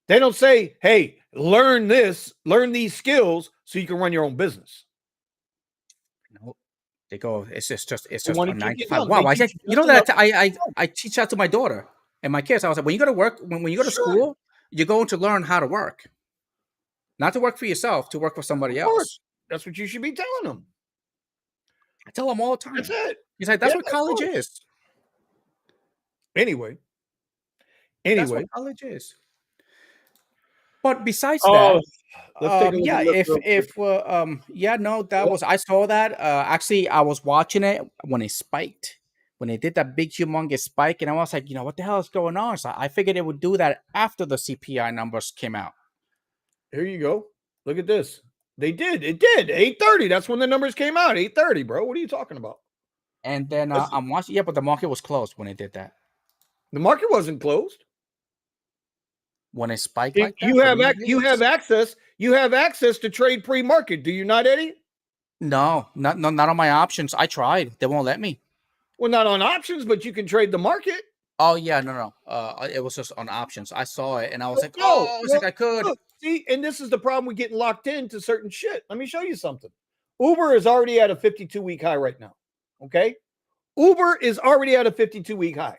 They don't say, "Hey, learn these skills so you can run your own business." They go, it's just a 9 to 5. Wow, I said, that I teach that to my daughter and my kids. I was like, when you go to work, when you go to school, you're going to learn how to work, not to work for yourself, to work for somebody else. That's what you should be telling them. I tell them all the time. That's it. He's like, that's what college is. Anyway, that's what college is. But besides that, I saw that. Actually, I was watching it when it spiked, when they did that big humongous spike, and I was like, what the hell is going on? So I figured it would do that after the CPI numbers came out. Here you go. Look at this. They did. It did. 8:30. That's when the numbers came out. 8:30, bro. What are you talking about? And then I'm watching. Yeah, but the market was closed when it did that. The market wasn't closed. When it spiked like that, you have access. You have access to trade pre-market. Do you not, Eddie? No, not on my options. I tried. They won't let me. Well, not on options, but you can trade the market. Oh yeah, no. It was just on options. I saw it and I was like, I could. Look, see, and this is the problem with getting locked into certain shit. Let me show you something. Uber is already at a 52-week high right now. Okay, Uber is already at a 52-week high.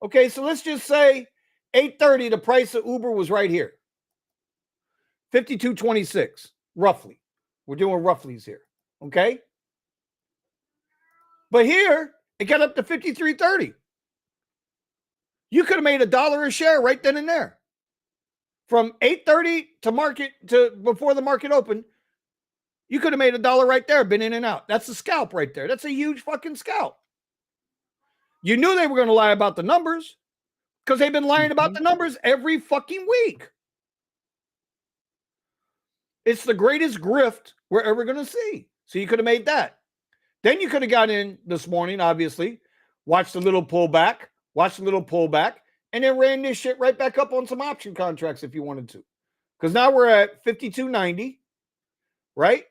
Okay, so let's just say 8:30, the price of Uber was right here. 52.26, roughly. We're doing roughlies here. Okay. But here, it got up to 53.30. You could have made $1 a share right then and there. From 8:30 to before the market opened, You could have made $1 right there, been in and out. That's a scalp right there. That's a huge fucking scalp. You knew they were going to lie about the numbers because they've been lying about the numbers every fucking week. It's the greatest grift we're ever going to see. So you could have made that. Then you could have got in this morning, obviously, watched a little pullback, and then ran this shit right back up on some option contracts if you wanted to. Because now we're at 52.90, right?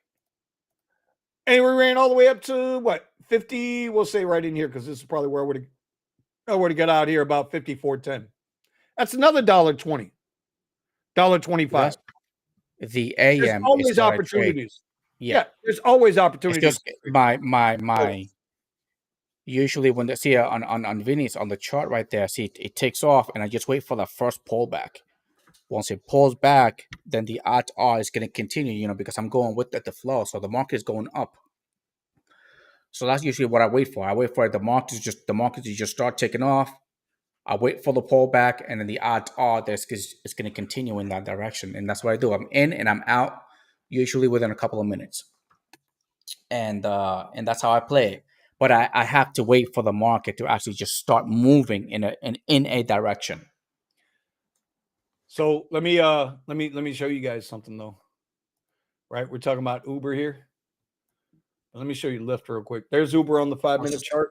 And we ran all the way up to what? 50, we'll say right in here, because this is probably where I would have got out here about 54.10. That's another $1.20. $1.25. The AM there's always opportunities. Yeah, there's always opportunities. It's just my usually when they see on Vinny's on the chart right there, see it takes off, and I just wait for the first pullback. Once it pulls back, then the odds are it's going to continue, because I'm going with the flow, so the market is going up. So that's usually what I wait for. I wait for the market to just start taking off. I wait for the pullback, and then the odds are that it's going to continue in that direction, and that's what I do. I'm in and I'm out, usually within a couple of minutes, and that's how I play it. But I have to wait for the market to actually just start moving in a direction. So let me show you guys something though. Right, we're talking about Uber here. Let me show you Lyft real quick. There's Uber on the 5-minute chart.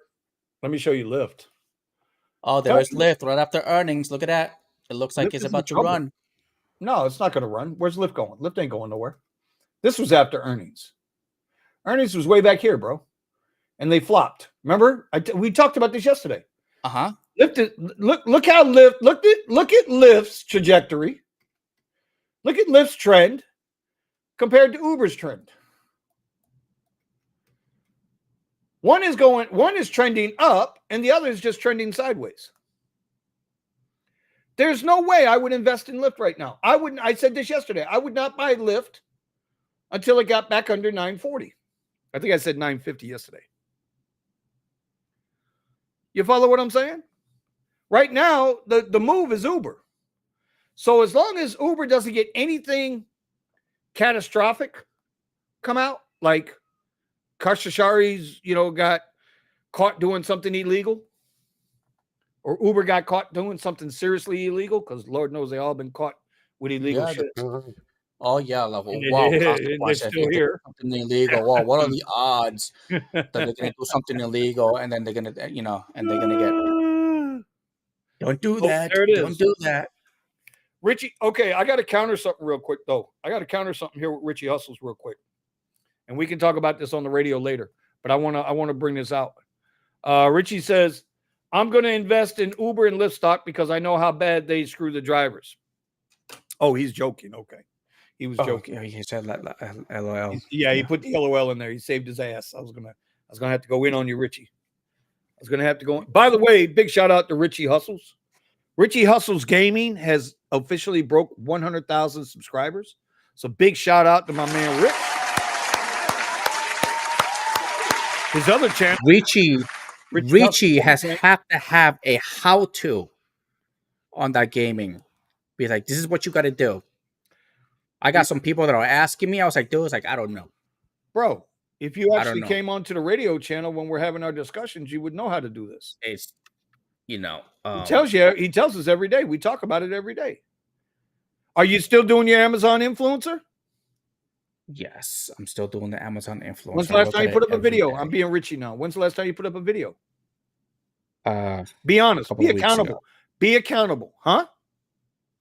Let me show you Lyft. Oh, there's Lyft right after earnings. Look at that. It looks like it's about to run. No, it's not going to run. Where's Lyft going? Lyft ain't going nowhere. This was after earnings. Earnings was way back here, bro. And they flopped. Remember? We talked about this yesterday. Uh-huh. Look how Lyft, look at Lyft's trajectory. Look at Lyft's trend compared to Uber's trend. One is trending up, and the other is just trending sideways. There's no way I would invest in Lyft right now. I said this yesterday. I would not buy Lyft until it got back under 940. I think I said 950 yesterday. You follow what I'm saying? Right now, the move is Uber. So as long as Uber doesn't get anything catastrophic come out, like Khashoggi's, got caught doing something illegal, or Uber got caught doing something seriously illegal, because Lord knows they all been caught with illegal shit. Oh yeah, level. Wow, they're still here. Something illegal. Wow, what are the odds that they're gonna do something illegal and then they're gonna, and they're gonna get? Don't do that. There it is. Don't do that. Richie, okay, I got to counter something real quick though. I got to counter something here with Richie Hustles real quick, and we can talk about this on the radio later. But I want to bring this out. Richie says, I'm going to invest in Uber and Lyft stock because I know how bad they screw the drivers. Oh, he's joking. Okay. He was joking. Yeah, he said LOL. Yeah, he put the LOL in there. He saved his ass. I was gonna have to go in on you, Richie. I was gonna have to go in. By the way, big shout out to Richie Hustles. Richie Hustles Gaming has officially broke 100,000 subscribers. So big shout out to my man Rich. His other channel, Richie has have to have a how-to on that gaming. Be like, this is what you got to do. I got some people that are asking me. I was like, dude, I don't know. Bro, if you actually came onto the radio channel when we're having our discussions, you would know how to do this. It's, he tells us every day. We talk about it every day. Are you still doing your Amazon influencer? Yes, I'm still doing the Amazon influencer. When's the last time you put up a video? I'm being Richie now. When's the last time you put up a video? Be honest. Be accountable. Be accountable. Huh?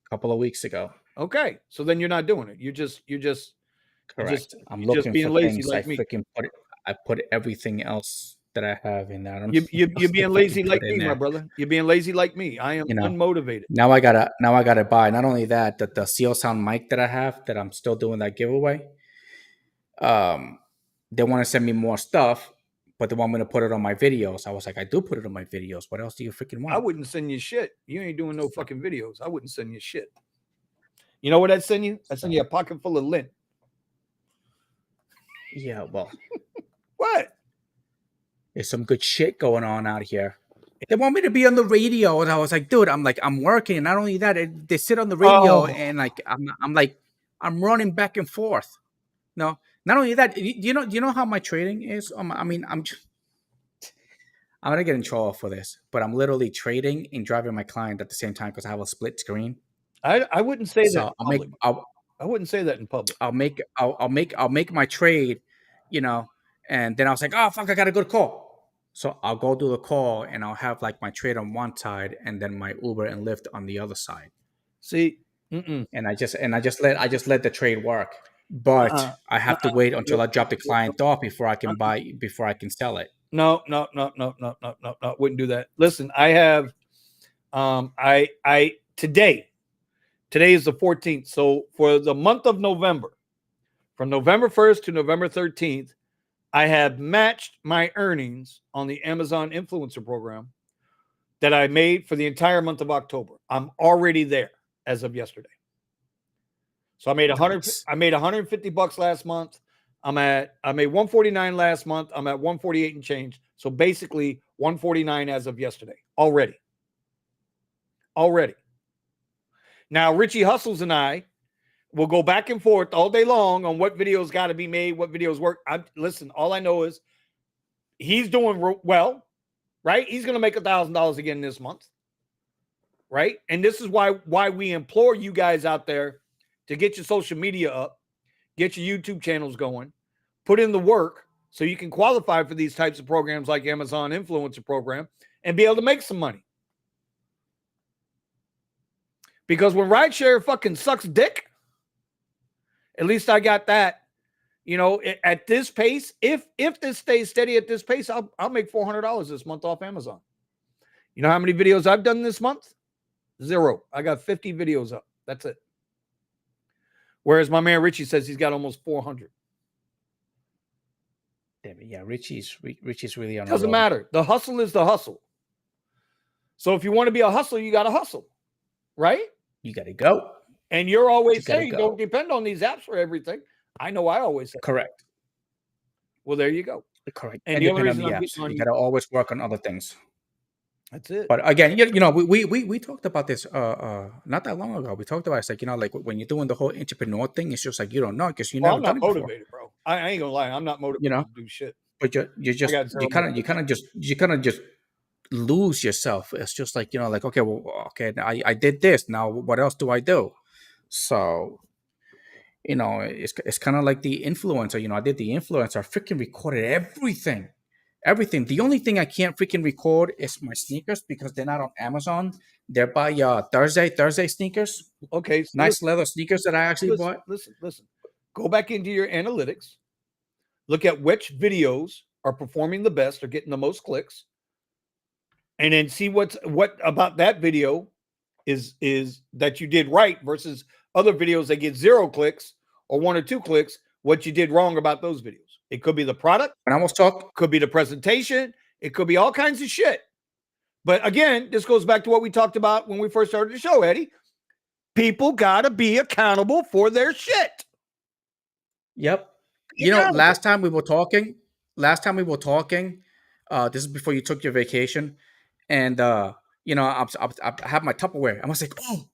A couple of weeks ago. Okay, so then you're not doing it. You're just correct. I'm looking being for lazy things. Like me. I put everything else that I have in there. You're being lazy like me, my brother. You're being lazy like me. I am unmotivated. Now I gotta buy. Not only that, the Seal Sound mic that I have, that I'm still doing that giveaway. They want to send me more stuff, but they want me to put it on my videos. I was like, I do put it on my videos. What else do you freaking want? I wouldn't send you shit. You ain't doing no fucking videos. I wouldn't send you shit. You know what I'd send you? I'd send you a pocket full of lint. Yeah, well. What? There's some good shit going on out here. They want me to be on the radio, and I was like, dude, I'm working. And not only that, they sit on the radio, and I'm running back and forth. No, not only that. Do you know how my trading is? I mean, I'm gonna get in trouble for this, but I'm literally trading and driving my client at the same time because I have a split screen. I wouldn't say that So in public. I wouldn't say that in public. I'll make my trade, you know, and then I was like, oh fuck, I got a good call. So I'll go do the call and I'll have like my trade on one side and then my Uber and Lyft on the other side. See, mm-mm, And I just let the trade work. But uh-uh, I have to uh-uh, wait until nope, I drop the nope, client off before I can uh-uh. before I can sell it. No, no, no, no, no, no, no, no. Wouldn't do that. Listen, I have, I today is the 14th. So for the month of November, from November 1st to November 13th, I have matched my earnings on the Amazon influencer program that I made for the entire month of October. I'm already there as of yesterday. So I made Nice. $150 last month. I made 149 last month. I'm at 148 and change. So basically 149 as of yesterday already. Already. Now Richie Hustles and I will go back and forth all day long on what videos got to be made, what videos work. Listen, all I know is he's doing well, right? He's going to make $1,000 again this month, right? And this is why we implore you guys out there to get your social media up, get your YouTube channels going, put in the work so you can qualify for these types of programs like Amazon Influencer Program and be able to make some money. Because when rideshare fucking sucks dick, at least I got that. You know, at this pace, if this stays steady at this pace, I'll make $400 this month off Amazon. You know how many videos I've done this month? 0. I got 50 videos up. That's it. Whereas my man Richie says he's got almost 400. Yeah, Richie's really on a Doesn't roll. matter. The hustle is the hustle. So if you want to be a hustler, you got to hustle, right? You got to go. And you're always You got to saying, don't go. depend on these apps for everything. I know I always say. Correct. Well, there you go. Correct. And And the only depend on reason the I'm apps. getting on You you, got to always work on other things. that's it. But again, you know, we talked about this not that long ago. We talked about it's like, you know, like when you're doing the whole entrepreneur thing, it's just like you don't know because you Well, never I'm done not it before. motivated, bro. I ain't gonna lie. I'm not You motivated know, to do shit. but you I just got zero motivation. you kind of just lose yourself. It's just like, you know, like, okay, well, okay, I did this. Now what else do I do? So, you know, it's kind of like the influencer. You know, I did the influencer. I freaking recorded everything. Everything. The only thing I can't freaking record is my sneakers because they're not on Amazon. They're by Thursday sneakers. Okay, so Nice leather sneakers that I actually bought. listen. Go back into your analytics. Look at which videos are performing the best or getting the most clicks, and then see what about that video is that you did right versus other videos that get 0 clicks or 1 or 2 clicks. What you did wrong about those videos? It could be the product, And I was talking. could be the presentation, it could be all kinds of shit. But again, this goes back to what we talked about when we first started the show, Eddie. People got to be accountable for their shit. Yep. Be You know, accountable. last time we were talking, this is before you took your vacation, and you know, I have my Tupperware. I was like, oh,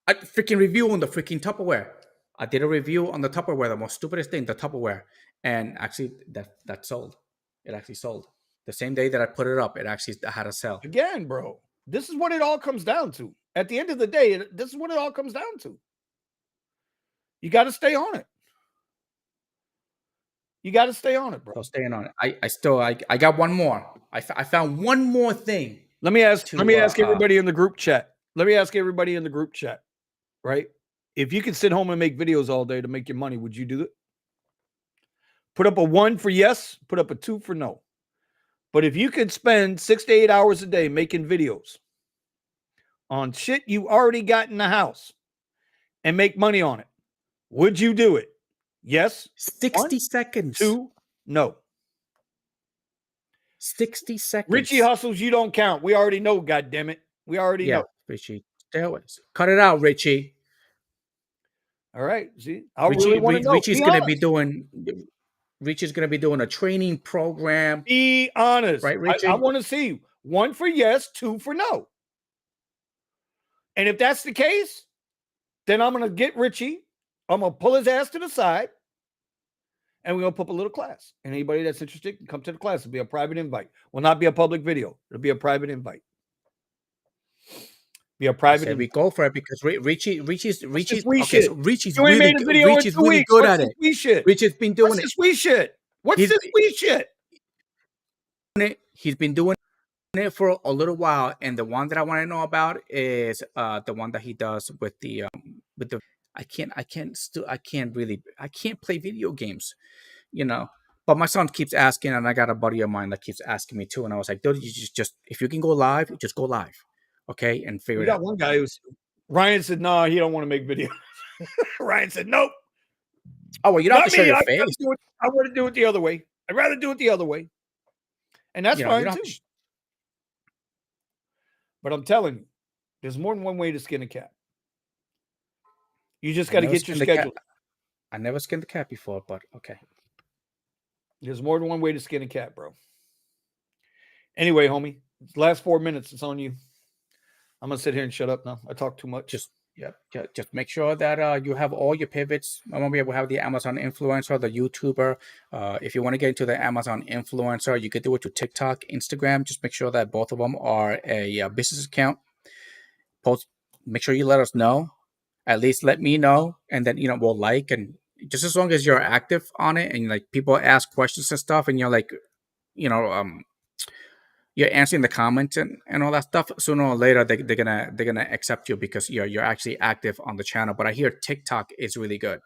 I freaking review on the freaking Tupperware. I did a review on the Tupperware, the most stupidest thing, the Tupperware, and actually that sold. It actually sold the same day that I put it up. It actually had a sell. Again, bro, this is what it all comes down to. At the end of the day, this is what it all comes down to. You got to stay on it. You got to stay on it, bro. So staying on it. I got one more. I found one more thing. Let me ask To everybody in the group chat. Let me ask everybody in the group chat, right? If you could sit home and make videos all day to make your money, would you do it? Put up a 1 for yes, put up a 2 for no. But if you could spend 6 to 8 hours a day making videos on shit you already got in the house and make money on it, would you do it? Yes. 60 1, seconds. 2, no. 60 seconds. Richie Hustles, you don't count. We already know, goddammit. We already know. Richie, stay away. Cut it out, Richie. All right. See, I really want to know. Richie's gonna be doing. Richie's gonna be doing a training program. Be honest. Right, Richie? I want to see 1 for yes, 2 for no. And if that's the case, then I'm going to get Richie. I'm going to pull his ass to the side. and we're gonna put up a little class. And anybody that's interested can come to the class. It'll be a private invite. Will not be a public video. It'll be a private invite. Be a I private said we invite. go for it because Richie's What's this wee okay. shit? So Richie's You ain't really made a video in Richie's 2 really weeks. good What's at this it. wee shit? Richie's been doing What's it. this wee shit? What's He's this wee shit? He's been doing it for a little while, and the one that I want to know about is the one that he does with the I can't play video games, you know. But my son keeps asking, and I got a buddy of mine that keeps asking me too, and I was like, dude, you just if you can go live, just go live, okay, and figure We it out. got one guy who's Ryan said, no, he don't want to make videos. Ryan said, nope. Oh well, you don't have Not to show me. your face. I want to do it the other way. I'd rather do it the other way. And that's You know, you fine don't have too. to But I'm telling you, there's more than one way to skin a cat. You just I got to never get your skinned a cat. schedule. I never skinned a cat before, but okay. There's more than one way to skin a cat, bro. Anyway, homie, last 4 minutes, it's on you. I'm gonna sit here and shut up now. I talk too much. Just make sure that you have all your pivots. I'm gonna be able to have the Amazon influencer, the YouTuber. If you want to get into the Amazon influencer, you could do it to TikTok, Instagram. Just make sure that both of them are a business account. Post. Make sure you let us know. At least let me know, and then we'll like, and just as long as you're active on it, and like people ask questions and stuff, and you're like, you know, you're answering the comments and all that stuff. Sooner or later, they're gonna accept you because you're actually active on the channel. But I hear TikTok is really good.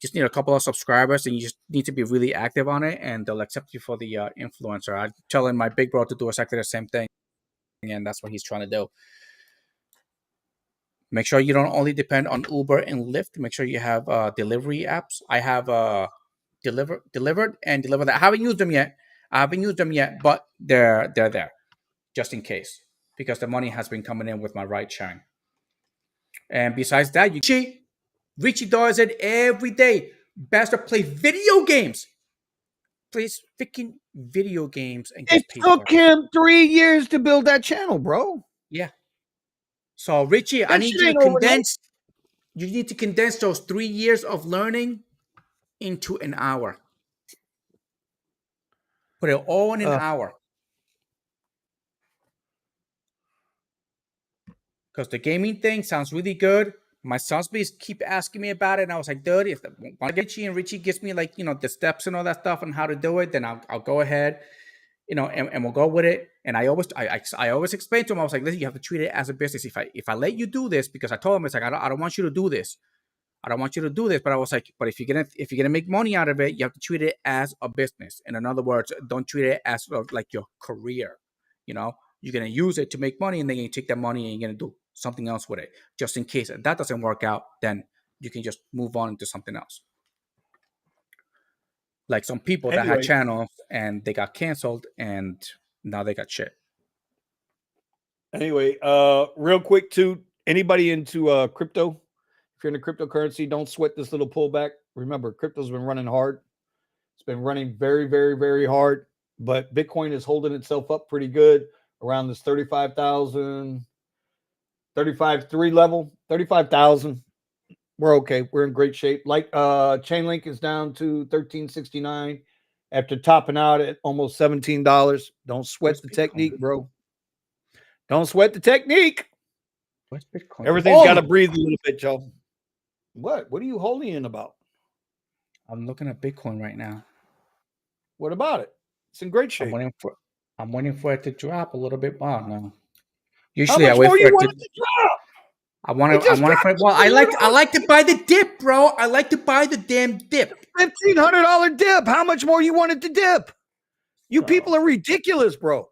Just need a couple of subscribers, and you just need to be really active on it, and they'll accept you for the influencer. I'm telling my big bro to do exactly the same thing, and that's what he's trying to do. Make sure you don't only depend on Uber and Lyft. Make sure you have delivery apps. I have delivered and deliver that. I haven't used them yet, but they're there just in case because the money has been coming in with my ride sharing. And besides that, Richie does it every day. Bastard play video games. Plays freaking video games and gets it paid for took it. him 3 years to build that channel, bro. Yeah. So Richie, I That need shit you to ain't overnight. condense. You need to condense those 3 years of learning into an hour. Put it all in an hour. Because the gaming thing sounds really good. My sons keep asking me about it, and I was like, dude, if Richie gives me like the steps and all that stuff and how to do it, then I'll go ahead, and we'll go with it. And I always explain to him, I was like, listen, you have to treat it as a business. If I let you do this, because I told him it's like I don't want you to do this. I don't want you to do this, but I was like, but if you're gonna make money out of it, you have to treat it as a business. And in other words, don't treat it as like your career. You're gonna use it to make money, and then you take that money and you're gonna do something else with it. Just in case that doesn't work out, then you can just move on into something else. Like some people that had channels and they got canceled, and now they got shit. Anyway, real quick too, anybody into crypto? If you're in the cryptocurrency, don't sweat this little pullback. Remember, crypto's been running hard. It's been running very, very, very hard. But Bitcoin is holding itself up pretty good around this 35,000, 35.3 level, 35,000. We're okay. We're in great shape. Like Chainlink is down to 13.69 after topping out at almost $17. Don't sweat the technique, bro. Don't sweat the technique. What's Bitcoin? Everything's got to breathe a little bit, y'all. What are you holding about? I'm looking at Bitcoin right now. What about it? It's in great shape. I'm waiting for it to drop a little bit more now. Usually, I wait for it to drop. I want to. Well, I like to buy the dip, bro. I like to buy the damn dip. $1,500 dip. How much more you want it to dip? You people are ridiculous, bro.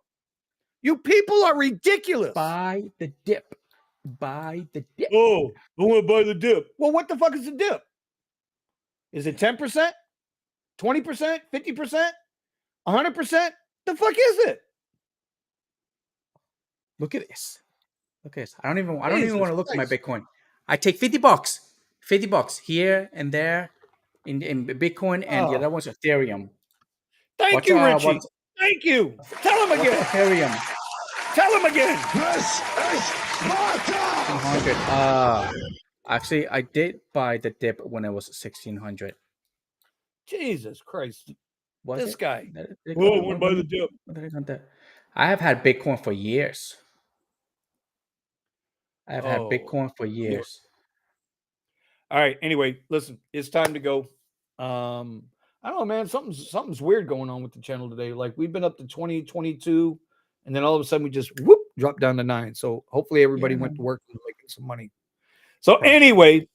You people are ridiculous. Buy the dip. Buy the dip. Oh, I want to buy the dip. Well, what the fuck is the dip? Is it 10%? 20%? 50%? 100%? The fuck is it? Look at this. Look at this. I don't even want to look at my Bitcoin. I take $50 here and there in Bitcoin, and the other one's Ethereum. Thank you, Richie. Thank you. Tell him again. Ethereum. Tell him again. $1,600. Actually, I did buy the dip when it was $1,600. Jesus Christ. Was This it? guy. Did it go Oh, there? went by the dip. When did it go there? I have had Bitcoin for years. I have had Oh. Bitcoin for Anyway. years. All right. Anyway, listen, it's time to go. I don't know, man. Something's weird going on with the channel today. Like we've been up to 2022, and then all of a sudden we just whoop dropped down to 9. So hopefully everybody Yeah, went to work and making some money. So probably. anyway,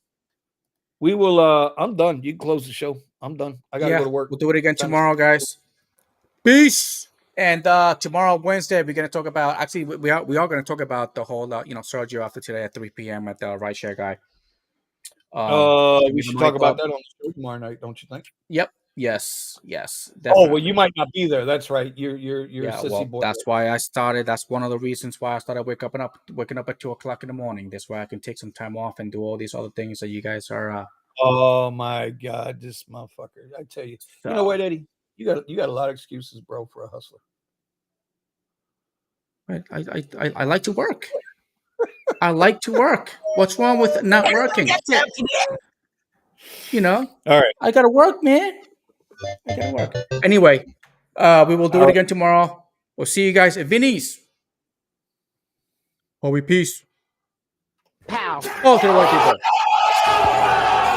we will I'm done. You can close the show. I'm done. I gotta go Yeah, to work. we'll do it again Time to tomorrow, guys. Peace. And tomorrow, Wednesday, we're gonna talk about. Actually, we are gonna talk about the whole Sergio after today at 3 p.m. at the Right Share Guy. And We we should talk might about that on the show tomorrow night, don't you think? Yep. Yes. Oh well, you Definitely. might not be there. That's right. You're a Yeah. sissy Well, boy. that's why I started. That's one of the reasons why I started waking up at 2 o'clock in the morning. That's why I can take some time off and do all these other things that you guys are. Oh my God, this motherfucker! I tell you, you know So what, Eddie? You got a lot of excuses, bro, for a hustler. I like to work. I like to work. What's wrong with not working? You know, All right, I gotta work, man. I gotta work. Anyway, we will do all it right. again tomorrow. We'll see you guys at Vinny's. Holy peace. Pow. All to the white people.